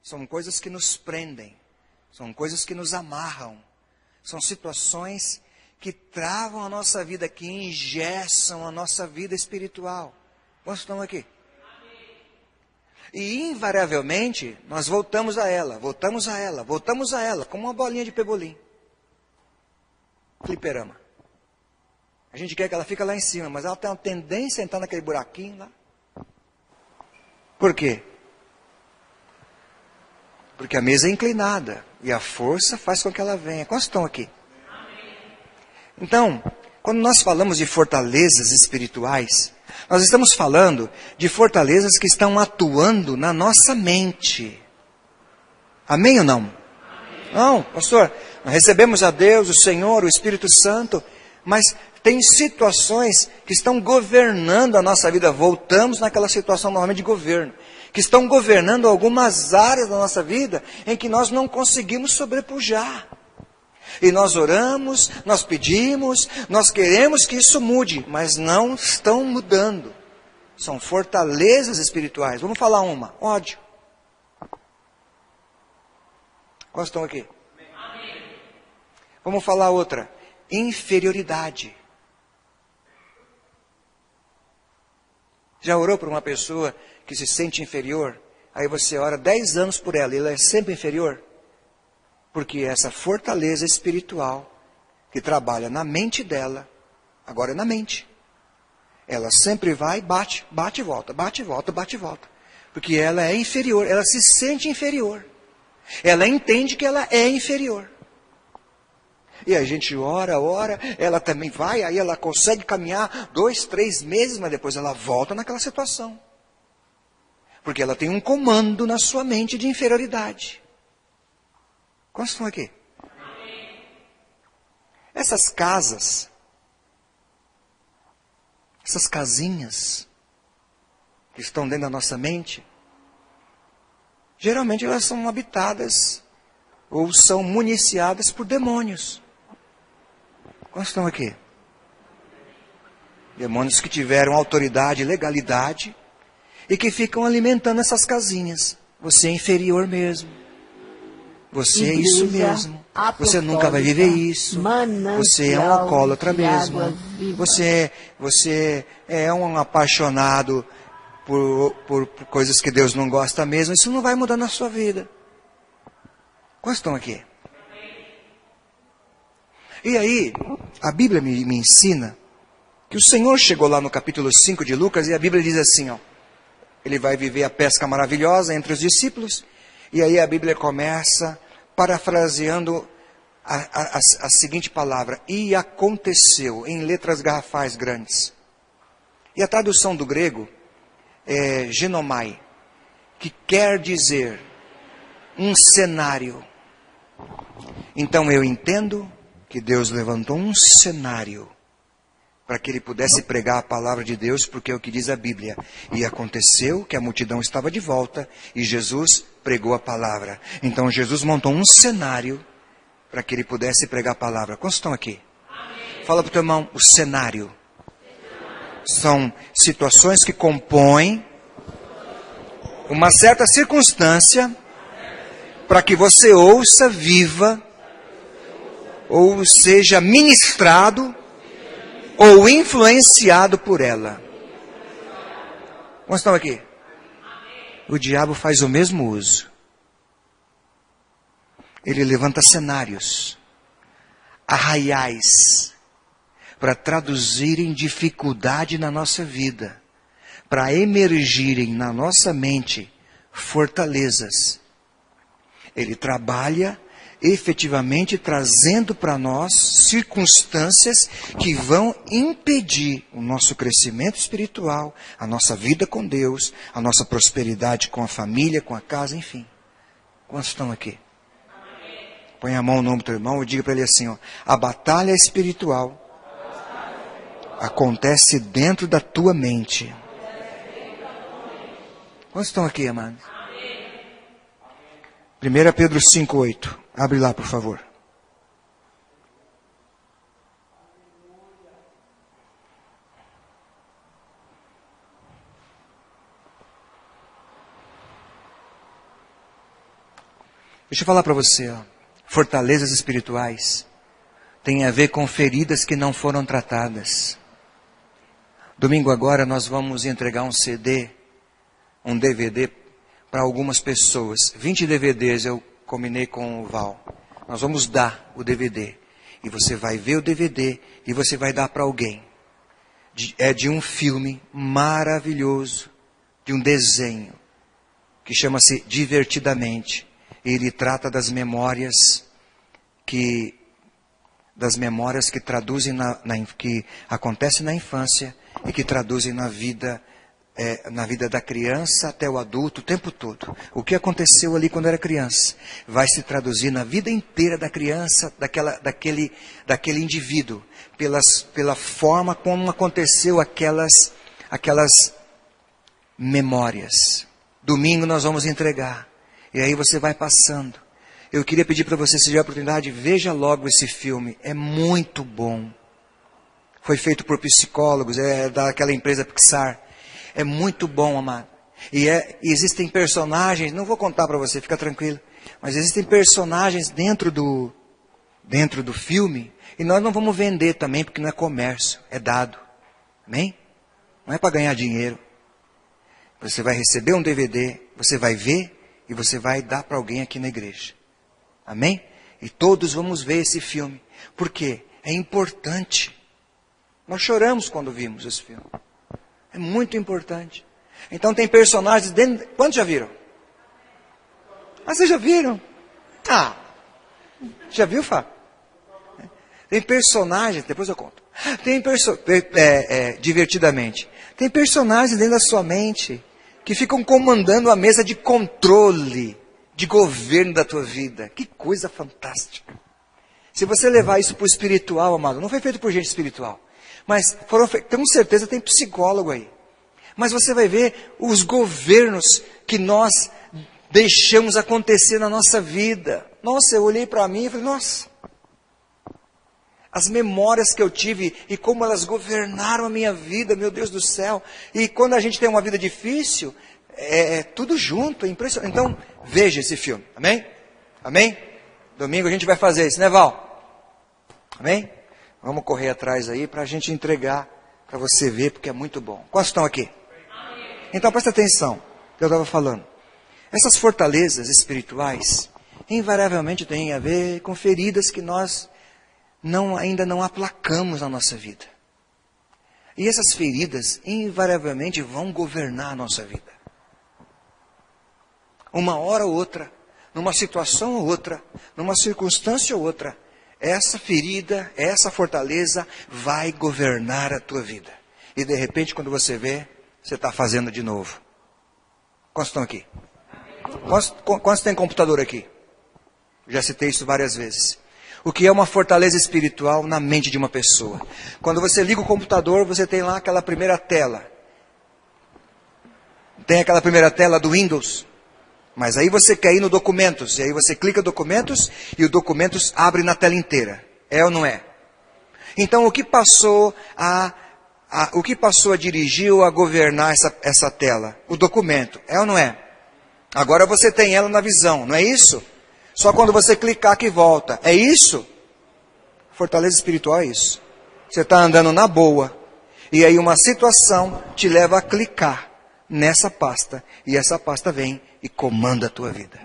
São coisas que nos prendem, são coisas que nos amarram, São situações que travam a nossa vida, que engessam a nossa vida espiritual. Quantos estão aqui? E invariavelmente, nós voltamos a ela, como uma bolinha de pebolim. Fliperama. A gente quer que ela fique lá em cima, mas ela tem uma tendência a entrar naquele buraquinho lá. Por quê? Porque a mesa é inclinada e a força faz com que ela venha. Quantos estão aqui? Então, quando nós falamos de fortalezas espirituais, nós estamos falando de fortalezas que estão atuando na nossa mente. Amém ou não? Amém. Não, pastor, nós recebemos a Deus, o Senhor, o Espírito Santo, mas tem situações que estão governando a nossa vida. Voltamos naquela situação normalmente de governo. Que estão governando algumas áreas da nossa vida em que nós não conseguimos sobrepujar. E nós oramos, nós pedimos, nós queremos que isso mude, mas não estão mudando. São fortalezas espirituais. Vamos falar uma: ódio. Quantos estão aqui? Amém. Vamos falar outra: inferioridade. Já orou por uma pessoa que se sente inferior? Aí você ora 10 anos por ela e ela é sempre inferior? Porque essa fortaleza espiritual que trabalha na mente dela, agora é na mente. Ela sempre vai, bate, bate e volta, bate e volta, bate e volta. Porque ela é inferior, ela se sente inferior. Ela entende que ela é inferior. E a gente ora, ela também vai, aí ela consegue caminhar 2, 3 meses, mas depois ela volta naquela situação. Porque ela tem um comando na sua mente de inferioridade. Quantos estão aqui? Amém. Essas casas, essas casinhas que estão dentro da nossa mente, geralmente elas são habitadas ou são municiadas por demônios. Quantos estão aqui? Demônios que tiveram autoridade, legalidade e que ficam alimentando essas casinhas. Você é inferior mesmo. Você é isso mesmo. Você nunca vai viver isso. Você é um alcoólatra mesmo. Você é um apaixonado por coisas que Deus não gosta mesmo. Isso não vai mudar na sua vida. Quantos estão aqui? E aí, a Bíblia me ensina que o Senhor chegou lá no capítulo 5 de Lucas e a Bíblia diz assim, ó. Ele vai viver a pesca maravilhosa entre os discípulos. E aí a Bíblia começa parafraseando a seguinte palavra: e aconteceu, em letras garrafais grandes. E a tradução do grego é genomai, que quer dizer um cenário. Então eu entendo que Deus levantou um cenário para que ele pudesse pregar a palavra de Deus, porque é o que diz a Bíblia. E aconteceu que a multidão estava de volta e Jesus pregou a palavra. Então Jesus montou um cenário para que ele pudesse pregar a palavra. Quantos estão aqui? Amém. Fala para o teu irmão: o cenário. São situações que compõem uma certa circunstância para que você ouça, viva, ou seja ministrado, ou influenciado por ela. Quantos estão aqui? O diabo faz o mesmo uso. Ele levanta cenários, arraiais, para traduzirem dificuldade na nossa vida, para emergirem na nossa mente fortalezas. Ele trabalha efetivamente trazendo para nós circunstâncias que vão impedir o nosso crescimento espiritual, a nossa vida com Deus, a nossa prosperidade com a família, com a casa, enfim. Quantos estão aqui? Põe a mão no ombro do teu irmão e diga para ele assim, ó: a batalha espiritual acontece dentro da tua mente. Quantos estão aqui, amados? 1 Pedro 5,8. Abre lá, por favor. Deixa eu falar para você, ó. Fortalezas espirituais tem a ver com feridas que não foram tratadas. Domingo agora nós vamos entregar um CD, um DVD para algumas pessoas. 20 DVDs eu combinei com o Val. Nós vamos dar o DVD. E você vai ver o DVD e você vai dar para alguém. É de um filme maravilhoso, de um desenho, que chama-se Divertidamente. Ele trata das memórias que traduzem que acontecem na infância e que traduzem na vida da criança até o adulto, o tempo todo. O que aconteceu ali quando era criança vai se traduzir na vida inteira da criança, daquele indivíduo, pela forma como aconteceu aquelas memórias. Domingo nós vamos entregar. E aí você vai passando. Eu queria pedir para você, se tiver a oportunidade, veja logo esse filme. É muito bom. Foi feito por psicólogos, é daquela empresa Pixar. É muito bom, amado. E existem personagens, não vou contar para você, fica tranquilo. Mas existem personagens dentro do filme. E nós não vamos vender também, porque não é comércio, é dado. Amém? Não é para ganhar dinheiro. Você vai receber um DVD, você vai ver e você vai dar para alguém aqui na igreja. Amém? E todos vamos ver esse filme. Por quê? É importante. Nós choramos quando vimos esse filme. É muito importante. Então tem personagens dentro... Quantos já viram? Ah, vocês já viram? Ah, já viu, Fábio? Tem personagens, depois eu conto. Divertidamente. Tem personagens dentro da sua mente que ficam comandando a mesa de controle, de governo da tua vida. Que coisa fantástica. Se você levar isso para o espiritual, amado, não foi feito por gente espiritual, mas com certeza tem psicólogo aí. Mas você vai ver os governos que nós deixamos acontecer na nossa vida. Nossa, eu olhei para mim e falei, nossa, as memórias que eu tive e como elas governaram a minha vida, meu Deus do céu. E quando a gente tem uma vida difícil, é tudo junto, é impressionante. Então, veja esse filme, amém? Amém? Domingo a gente vai fazer isso, né, Val? Amém? Vamos correr atrás aí para a gente entregar, para você ver, porque é muito bom. Quantos estão aqui? Então, presta atenção, que eu estava falando. Essas fortalezas espirituais, invariavelmente têm a ver com feridas que nós ainda não aplacamos na nossa vida. E essas feridas, invariavelmente, vão governar a nossa vida. Uma hora ou outra, numa situação ou outra, numa circunstância ou outra, essa ferida, essa fortaleza vai governar a tua vida. E de repente, quando você vê, você está fazendo de novo. Quantos estão aqui? Quantos tem computador aqui? Já citei isso várias vezes. O que é uma fortaleza espiritual na mente de uma pessoa? Quando você liga o computador, você tem lá aquela primeira tela. Tem aquela primeira tela do Windows. Mas aí você quer ir no Documentos. E aí você clica Documentos e o Documentos abre na tela inteira. É ou não é? Então o que passou a dirigir ou a governar essa tela? O documento. É ou não é? Agora você tem ela na visão, não é isso? Só quando você clicar que volta. É isso? Fortaleza espiritual é isso. Você está andando na boa. E aí uma situação te leva a clicar nessa pasta. E essa pasta vem e comanda a tua vida.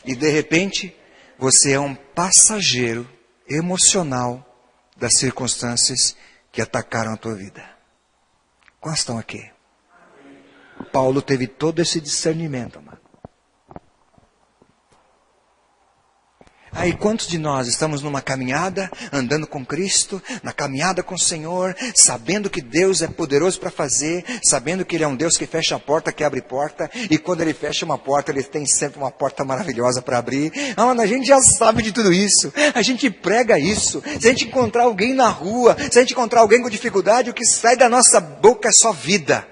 E de repente, você é um passageiro emocional das circunstâncias que atacaram a tua vida. Quantos estão aqui? Paulo teve todo esse discernimento, amado. Aí quantos de nós estamos numa caminhada, andando com Cristo, na caminhada com o Senhor, sabendo que Deus é poderoso para fazer, sabendo que Ele é um Deus que fecha a porta, que abre porta, e quando Ele fecha uma porta, Ele tem sempre uma porta maravilhosa para abrir. Ah, mano, a gente já sabe de tudo isso, a gente prega isso. Se a gente encontrar alguém na rua, se a gente encontrar alguém com dificuldade, o que sai da nossa boca é só vida.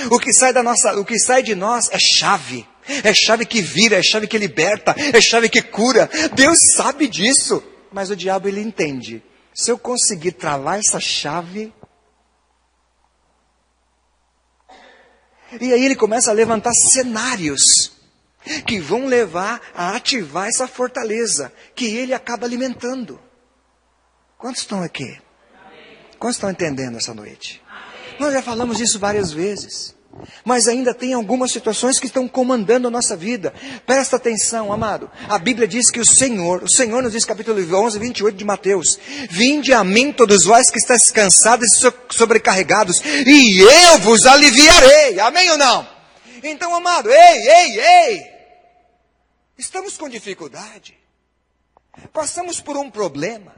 O que sai de nós é chave. É chave que vira, é chave que liberta, é chave que cura. Deus sabe disso. Mas o diabo, ele entende. Se eu conseguir travar essa chave... E aí ele começa a levantar cenários que vão levar a ativar essa fortaleza que ele acaba alimentando. Quantos estão aqui? Quantos estão entendendo essa noite? Nós já falamos disso várias vezes, mas ainda tem algumas situações que estão comandando a nossa vida. Presta atenção, amado. A Bíblia diz que o Senhor nos diz, capítulo 11, 28 de Mateus: vinde a mim todos vós que estáis cansados e sobrecarregados, e eu vos aliviarei. Amém ou não? Então, amado, ei, estamos com dificuldade, passamos por um problema,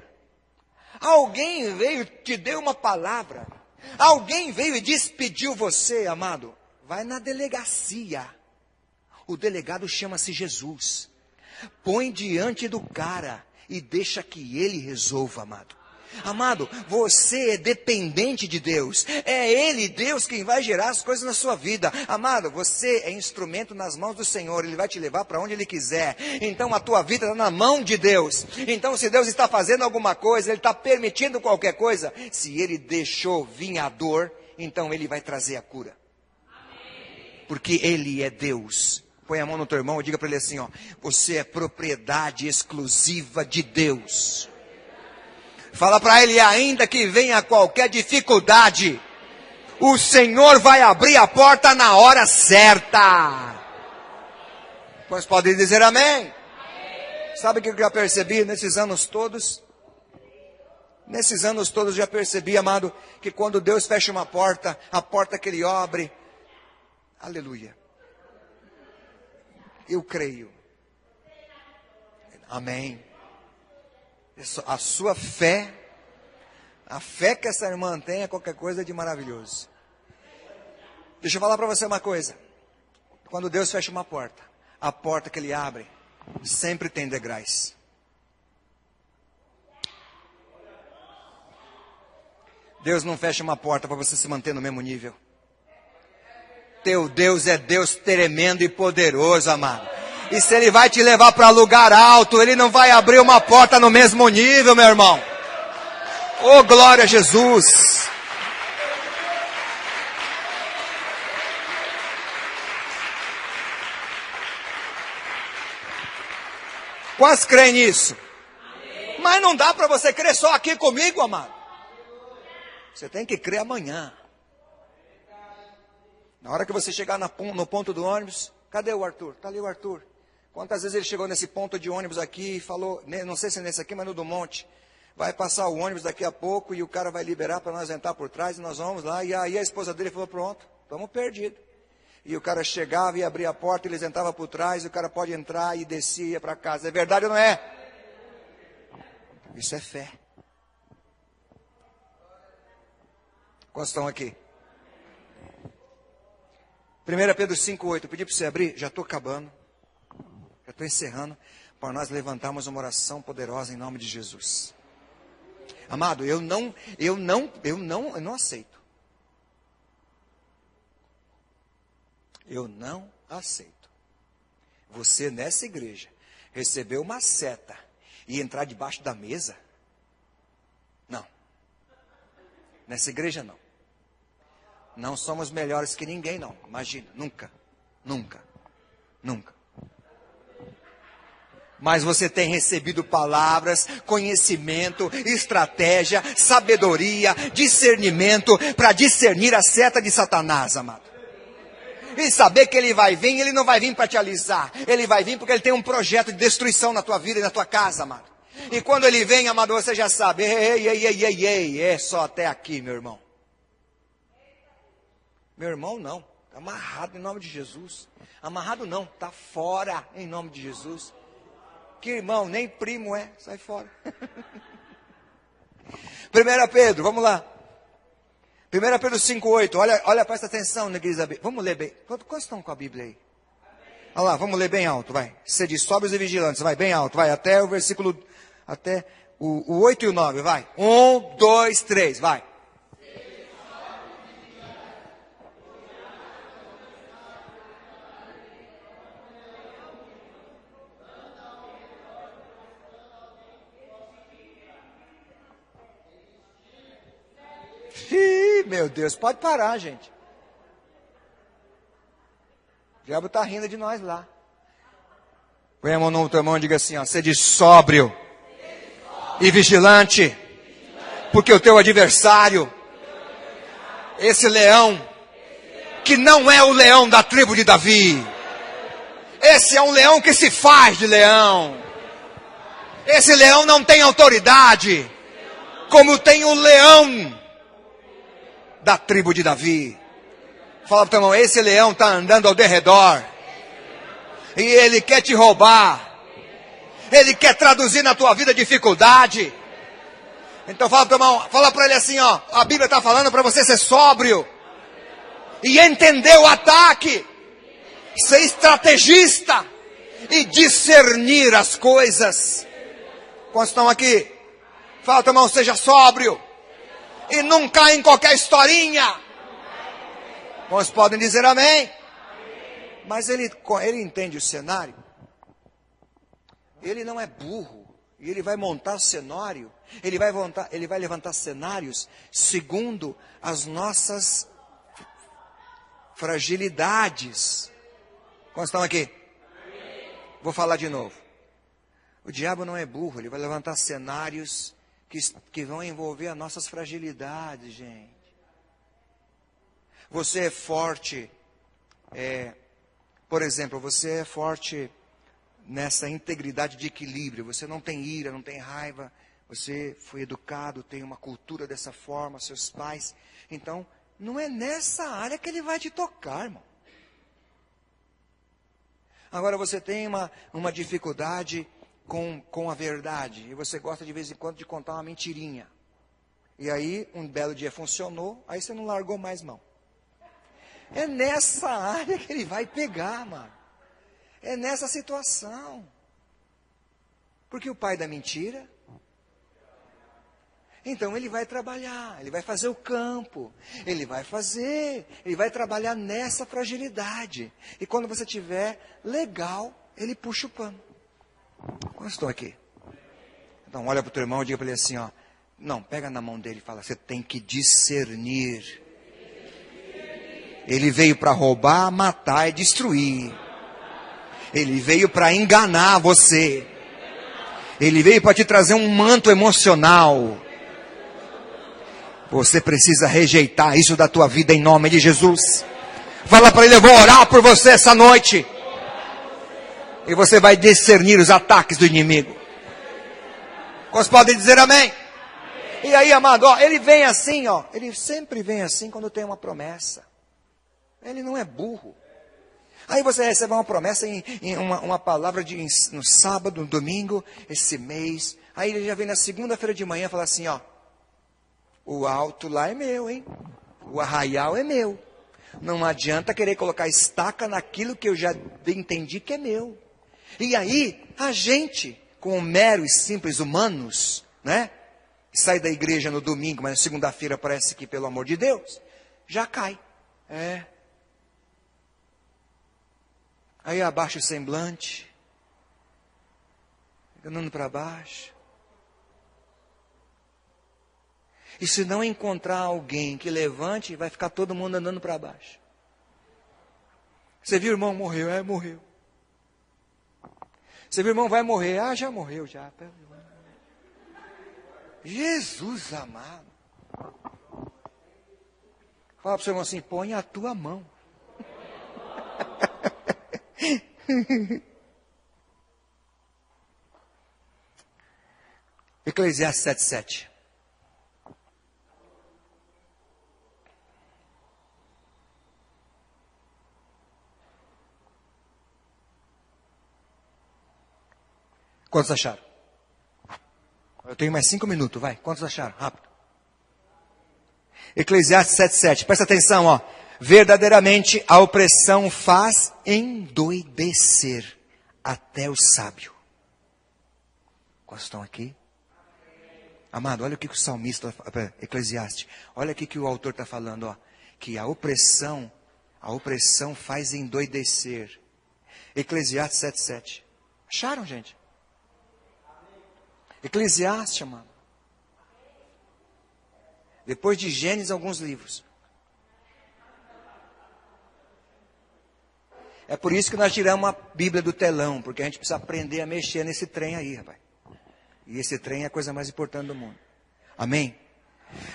alguém veio, te deu uma palavra, alguém veio e despediu você, amado. Vai na delegacia. O delegado chama-se Jesus. Põe diante do cara e deixa que ele resolva, amado. Amado, você é dependente de Deus. É Ele, Deus, quem vai gerar as coisas na sua vida. Amado, você é instrumento nas mãos do Senhor. Ele vai te levar para onde Ele quiser. Então a tua vida está na mão de Deus. Então se Deus está fazendo alguma coisa, Ele está permitindo qualquer coisa, se Ele deixou vir a dor, então Ele vai trazer a cura. Porque Ele é Deus. Põe a mão no teu irmão e diga para ele assim, ó: você é propriedade exclusiva de Deus. Fala para ele: ainda que venha qualquer dificuldade, o Senhor vai abrir a porta na hora certa. Pois podem dizer amém? Sabe o que eu já percebi nesses anos todos? Nesses anos todos já percebi, amado, que quando Deus fecha uma porta, a porta que Ele abre, aleluia, eu creio. Amém. A sua fé, a fé que essa irmã tem é qualquer coisa de maravilhoso. Deixa eu falar para você uma coisa. Quando Deus fecha uma porta, a porta que Ele abre sempre tem degraus. Deus não fecha uma porta para você se manter no mesmo nível. Teu Deus é Deus tremendo e poderoso, amado. E se Ele vai te levar para lugar alto, Ele não vai abrir uma porta no mesmo nível, meu irmão. Oh, glória a Jesus. Quase creem nisso? Mas não dá para você crer só aqui comigo, amado. Você tem que crer amanhã. Na hora que você chegar no ponto do ônibus, cadê o Arthur? Está ali o Arthur. Quantas vezes ele chegou nesse ponto de ônibus aqui e falou, não sei se é nesse aqui, mas no do Monte, vai passar o ônibus daqui a pouco e o cara vai liberar para nós entrar por trás e nós vamos lá. E aí a esposa dele falou, pronto, estamos perdidos. E o cara chegava e abria a porta, eles entravam por trás, e o cara pode entrar e descia para casa. É verdade ou não é? Isso é fé. Quantos estão aqui? 1 Pedro 5,8, pedi para você abrir, já estou acabando. Já estou encerrando, para nós levantarmos uma oração poderosa em nome de Jesus. Amado, eu não aceito. Eu não aceito. Você nessa igreja recebeu uma seta e entrar debaixo da mesa? Não. Nessa igreja não. Não somos melhores que ninguém, não. Imagina, nunca. Mas você tem recebido palavras, conhecimento, estratégia, sabedoria, discernimento para discernir a seta de Satanás, amado. E saber que ele vai vir, ele não vai vir para te alisar. Ele vai vir porque ele tem um projeto de destruição na tua vida e na tua casa, amado. E quando ele vem, amado, você já sabe, ei, é só até aqui, meu irmão. Meu irmão não, está amarrado em nome de Jesus. Amarrado não, está fora em nome de Jesus. Que irmão, nem primo é, sai fora. 1 Pedro, vamos lá. 1 Pedro 5,8, olha, presta atenção na igreja. Vamos ler bem. Quantos estão com a Bíblia aí? Olha lá, vamos ler bem alto, vai. Sede sóbrios e vigilantes, vai, bem alto, vai. Até o versículo, até o 8 e o 9, vai. 1, 2, 3, vai. Meu Deus, pode parar, gente. O diabo está rindo de nós lá. Põe a mão no teu irmão e diga assim, ó, sede sóbrio e vigilante, porque o teu adversário, esse leão, que não é o leão da tribo de Davi, esse é um leão que se faz de leão. Esse leão não tem autoridade, como tem o leão da tribo de Davi. Fala para o teu irmão, esse leão está andando ao derredor. E ele quer te roubar. Ele quer traduzir na tua vida dificuldade. Então fala para o teu irmão, fala para ele assim, ó, a Bíblia está falando para você ser sóbrio. E entender o ataque. Ser estrategista. E discernir as coisas. Quantos estão aqui? Fala, teu irmão, seja sóbrio. E não caia em qualquer historinha. Quantos podem dizer amém? Mas ele entende o cenário. Ele não é burro. E ele vai montar o cenário. Ele vai levantar cenários segundo as nossas fragilidades. Quantos estão aqui? Vou falar de novo. O diabo não é burro, ele vai levantar cenários que vão envolver as nossas fragilidades, gente. Você é forte, por exemplo, você é forte nessa integridade de equilíbrio. Você não tem ira, não tem raiva, você foi educado, tem uma cultura dessa forma, seus pais. Então, não é nessa área que ele vai te tocar, irmão. Agora você tem uma dificuldade com a verdade. E você gosta de vez em quando de contar uma mentirinha. E aí, um belo dia funcionou, aí você não largou mais mão. É nessa área que ele vai pegar, mano. É nessa situação. Porque o pai da mentira, então ele vai trabalhar, ele vai fazer o campo, ele vai trabalhar nessa fragilidade. E quando você tiver legal, ele puxa o pano. Quantos estão aqui? Então olha para o teu irmão e diga para ele assim, ó. Não, pega na mão dele e fala, você tem que discernir. Ele veio para roubar, matar e destruir. Ele veio para enganar você. Ele veio para te trazer um manto emocional. Você precisa rejeitar isso da tua vida em nome de Jesus. Fala para ele, eu vou orar por você essa noite. E você vai discernir os ataques do inimigo. Quantos podem dizer amém? E aí, amado, ó, ele vem assim, ó. Ele sempre vem assim quando tem uma promessa. Ele não é burro. Aí você recebe uma promessa em uma palavra no sábado, no domingo, esse mês. Aí ele já vem na segunda-feira de manhã e fala assim, ó. O alto lá é meu, hein? O arraial é meu. Não adianta querer colocar estaca naquilo que eu já entendi que é meu. E aí, a gente, como meros simples humanos, né? Sai da igreja no domingo, mas na segunda-feira parece que, pelo amor de Deus, já cai. Aí abaixa o semblante, andando para baixo. E se não encontrar alguém que levante, vai ficar todo mundo andando para baixo. Você viu, irmão, morreu? Morreu. Você viu, irmão, vai morrer? Já morreu, já. Jesus amado. Fala para o seu irmão assim, põe a tua mão. Eclesiastes 7:7. Quantos acharam? Eu tenho mais 5 minutos, vai. Quantos acharam? Rápido. Eclesiastes 7:7. Presta atenção, ó. Verdadeiramente a opressão faz endoidecer até o sábio. Quantos estão aqui? Amado, olha o que o salmista, Eclesiastes, olha o que o autor está falando, ó. Que a opressão faz endoidecer. Eclesiastes 7:7. Acharam, gente? Eclesiastes, mano. Depois de Gênesis, alguns livros. É por isso que nós tiramos a Bíblia do telão, porque a gente precisa aprender a mexer nesse trem aí, rapaz. E esse trem é a coisa mais importante do mundo. Amém?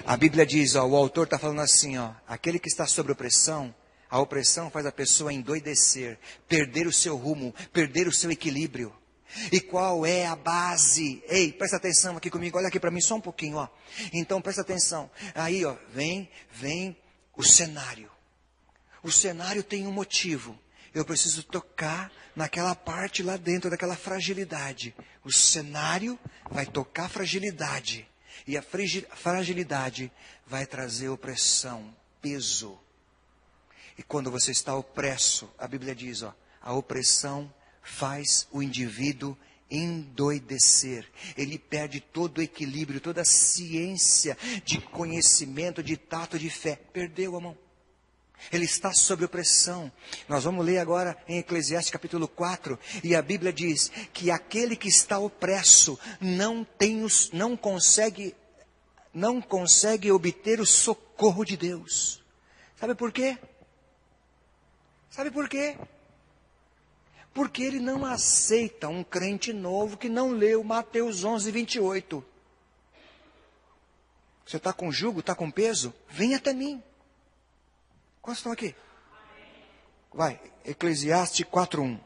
A Bíblia diz, ó, o autor está falando assim, ó, aquele que está sob opressão, a opressão faz a pessoa endoidecer, perder o seu rumo, perder o seu equilíbrio. E qual é a base? Ei, presta atenção aqui comigo, olha aqui para mim só um pouquinho, ó. Então presta atenção. Aí, ó, vem o cenário. O cenário tem um motivo. Eu preciso tocar naquela parte lá dentro daquela fragilidade. O cenário vai tocar fragilidade. E a fragilidade vai trazer opressão, peso. E quando você está opresso, a Bíblia diz, ó, a opressão faz o indivíduo endoidecer. Ele perde todo o equilíbrio, toda a ciência de conhecimento, de tato, de fé. Perdeu a mão. Ele está sob opressão. Nós vamos ler agora em Eclesiastes capítulo 4. E a Bíblia diz que aquele que está opresso não consegue obter o socorro de Deus. Sabe por quê? Sabe por quê? Porque ele não aceita um crente novo que não leu Mateus 11, 28. Você está com jugo, está com peso? Vem até mim. Quantos estão aqui? Vai, Eclesiastes 4:1.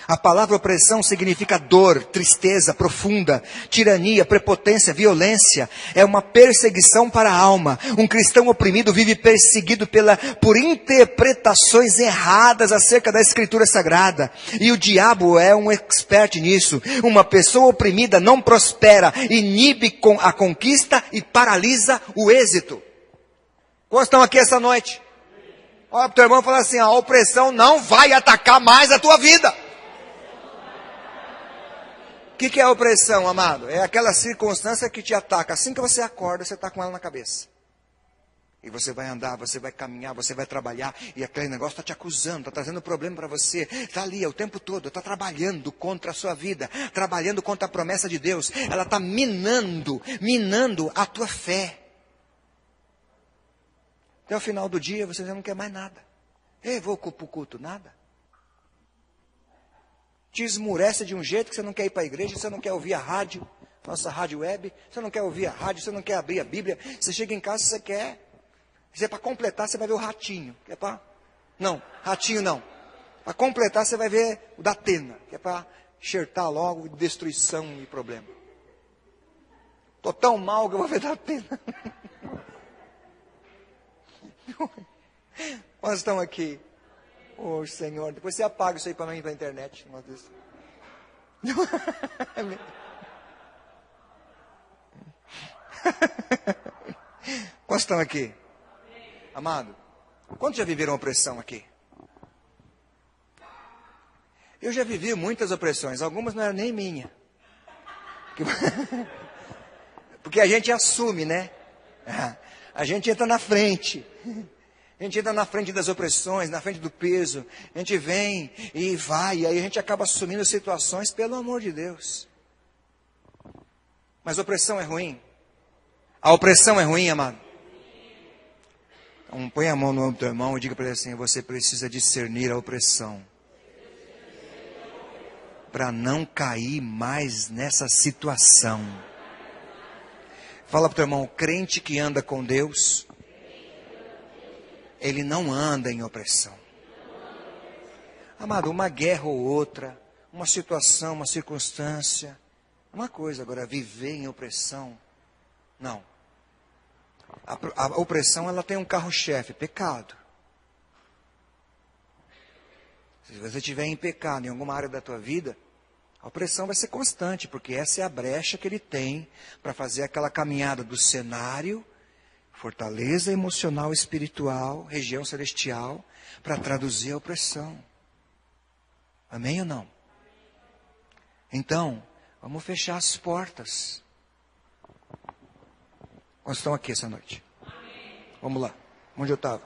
A palavra opressão significa dor, tristeza profunda, tirania, prepotência, violência. É uma perseguição para a alma. Um cristão oprimido vive perseguido por interpretações erradas acerca da Escritura Sagrada. E o diabo é um expert nisso. Uma pessoa oprimida não prospera, inibe a conquista e paralisa o êxito. Quantos estão aqui essa noite? Olha para o teu irmão e fala assim, a opressão não vai atacar mais a tua vida. O que é a opressão, amado? É aquela circunstância que te ataca. Assim que você acorda, você está com ela na cabeça. E você vai andar, você vai caminhar, você vai trabalhar. E aquele negócio está te acusando, está trazendo problema para você. Está ali o tempo todo, está trabalhando contra a sua vida. Trabalhando contra a promessa de Deus. Ela está minando a tua fé. Até o final do dia, você já não quer mais nada. Ei, vou para o culto, nada. Te esmurece de um jeito que você não quer ir para a igreja, você não quer ouvir a rádio, nossa rádio web, você não quer ouvir a rádio, você não quer abrir a Bíblia, você chega em casa, você quer, se é para completar, você vai ver o ratinho, que é para, não, ratinho não, para completar você vai ver o da Atena, que é para enxertar logo destruição e problema. Estou tão mal que eu vou ver da Atena. Nós estamos aqui. Oh, Senhor, depois você apaga isso aí para mim, para a internet. Quantos estão aqui? Amado, quantos já viveram opressão aqui? Eu já vivi muitas opressões, algumas não eram nem minha. Porque a gente assume, né? A gente entra na frente. A gente entra na frente das opressões, na frente do peso. A gente vem e vai, e aí a gente acaba assumindo situações, pelo amor de Deus. Mas opressão é ruim? A opressão é ruim, amado? Então, põe a mão no ombro do teu irmão e diga para ele assim, você precisa discernir a opressão. Para não cair mais nessa situação. Fala para o teu irmão, crente que anda com Deus, ele não anda em opressão. Amado, uma guerra ou outra, uma situação, uma circunstância, uma coisa. Agora, viver em opressão, não. A opressão, ela tem um carro-chefe, pecado. Se você estiver em pecado em alguma área da tua vida, a opressão vai ser constante, porque essa é a brecha que ele tem para fazer aquela caminhada do cenário, fortaleza emocional, espiritual, região celestial, para traduzir a opressão. Amém ou não? Então, vamos fechar as portas. Quantos estão aqui essa noite? Vamos lá, onde eu estava?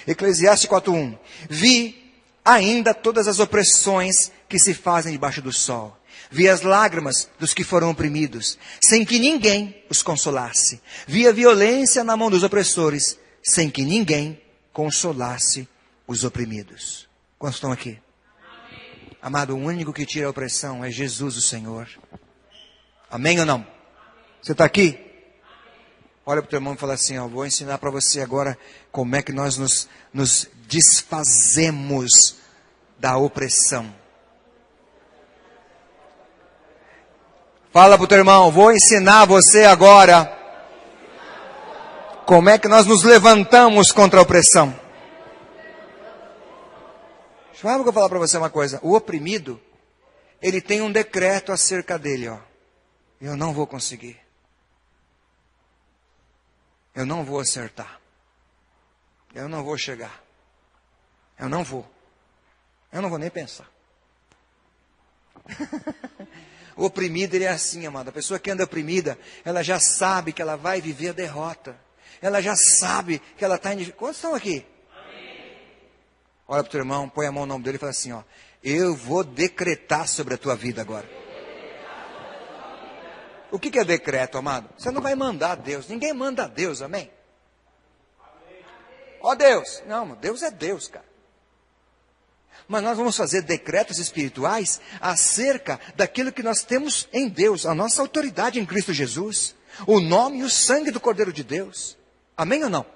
Eclesiastes 4:1. Vi ainda todas as opressões que se fazem debaixo do sol. Vi as lágrimas dos que foram oprimidos, sem que ninguém os consolasse. Vi a violência na mão dos opressores, sem que ninguém consolasse os oprimidos. Quantos estão aqui? Amém. Amado, o único que tira a opressão é Jesus, o Senhor. Amém ou não? Você está aqui? Olha para o teu irmão e fala assim, ó, vou ensinar para você agora como é que nós nos desfazemos da opressão. Fala para o teu irmão, vou ensinar você agora como é que nós nos levantamos contra a opressão. Deixa eu falar para você uma coisa. O oprimido, ele tem um decreto acerca dele, ó. Eu não vou conseguir. Eu não vou acertar. Eu não vou chegar. Eu não vou. Eu não vou nem pensar. O oprimido, ele é assim, amado. A pessoa que anda oprimida, ela já sabe que ela vai viver a derrota. Ela já sabe que ela está em... Quantos estão aqui? Amém. Olha para o teu irmão, põe a mão no nome dele e fala assim, ó. Eu vou decretar sobre a tua vida agora. O que é decreto, amado? Você não vai mandar a Deus. Ninguém manda a Deus, amém? Ó Deus. Não, Deus é Deus, cara. Mas nós vamos fazer decretos espirituais acerca daquilo que nós temos em Deus, a nossa autoridade em Cristo Jesus, o nome e o sangue do Cordeiro de Deus. Amém ou não?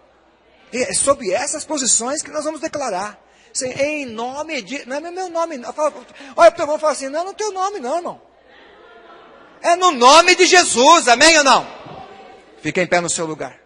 É sobre essas posições que nós vamos declarar. Em nome de... Não é meu nome. Olha para o teu irmão e fala assim, não é no teu nome não, irmão. É no nome de Jesus, amém ou não? Fica em pé no seu lugar.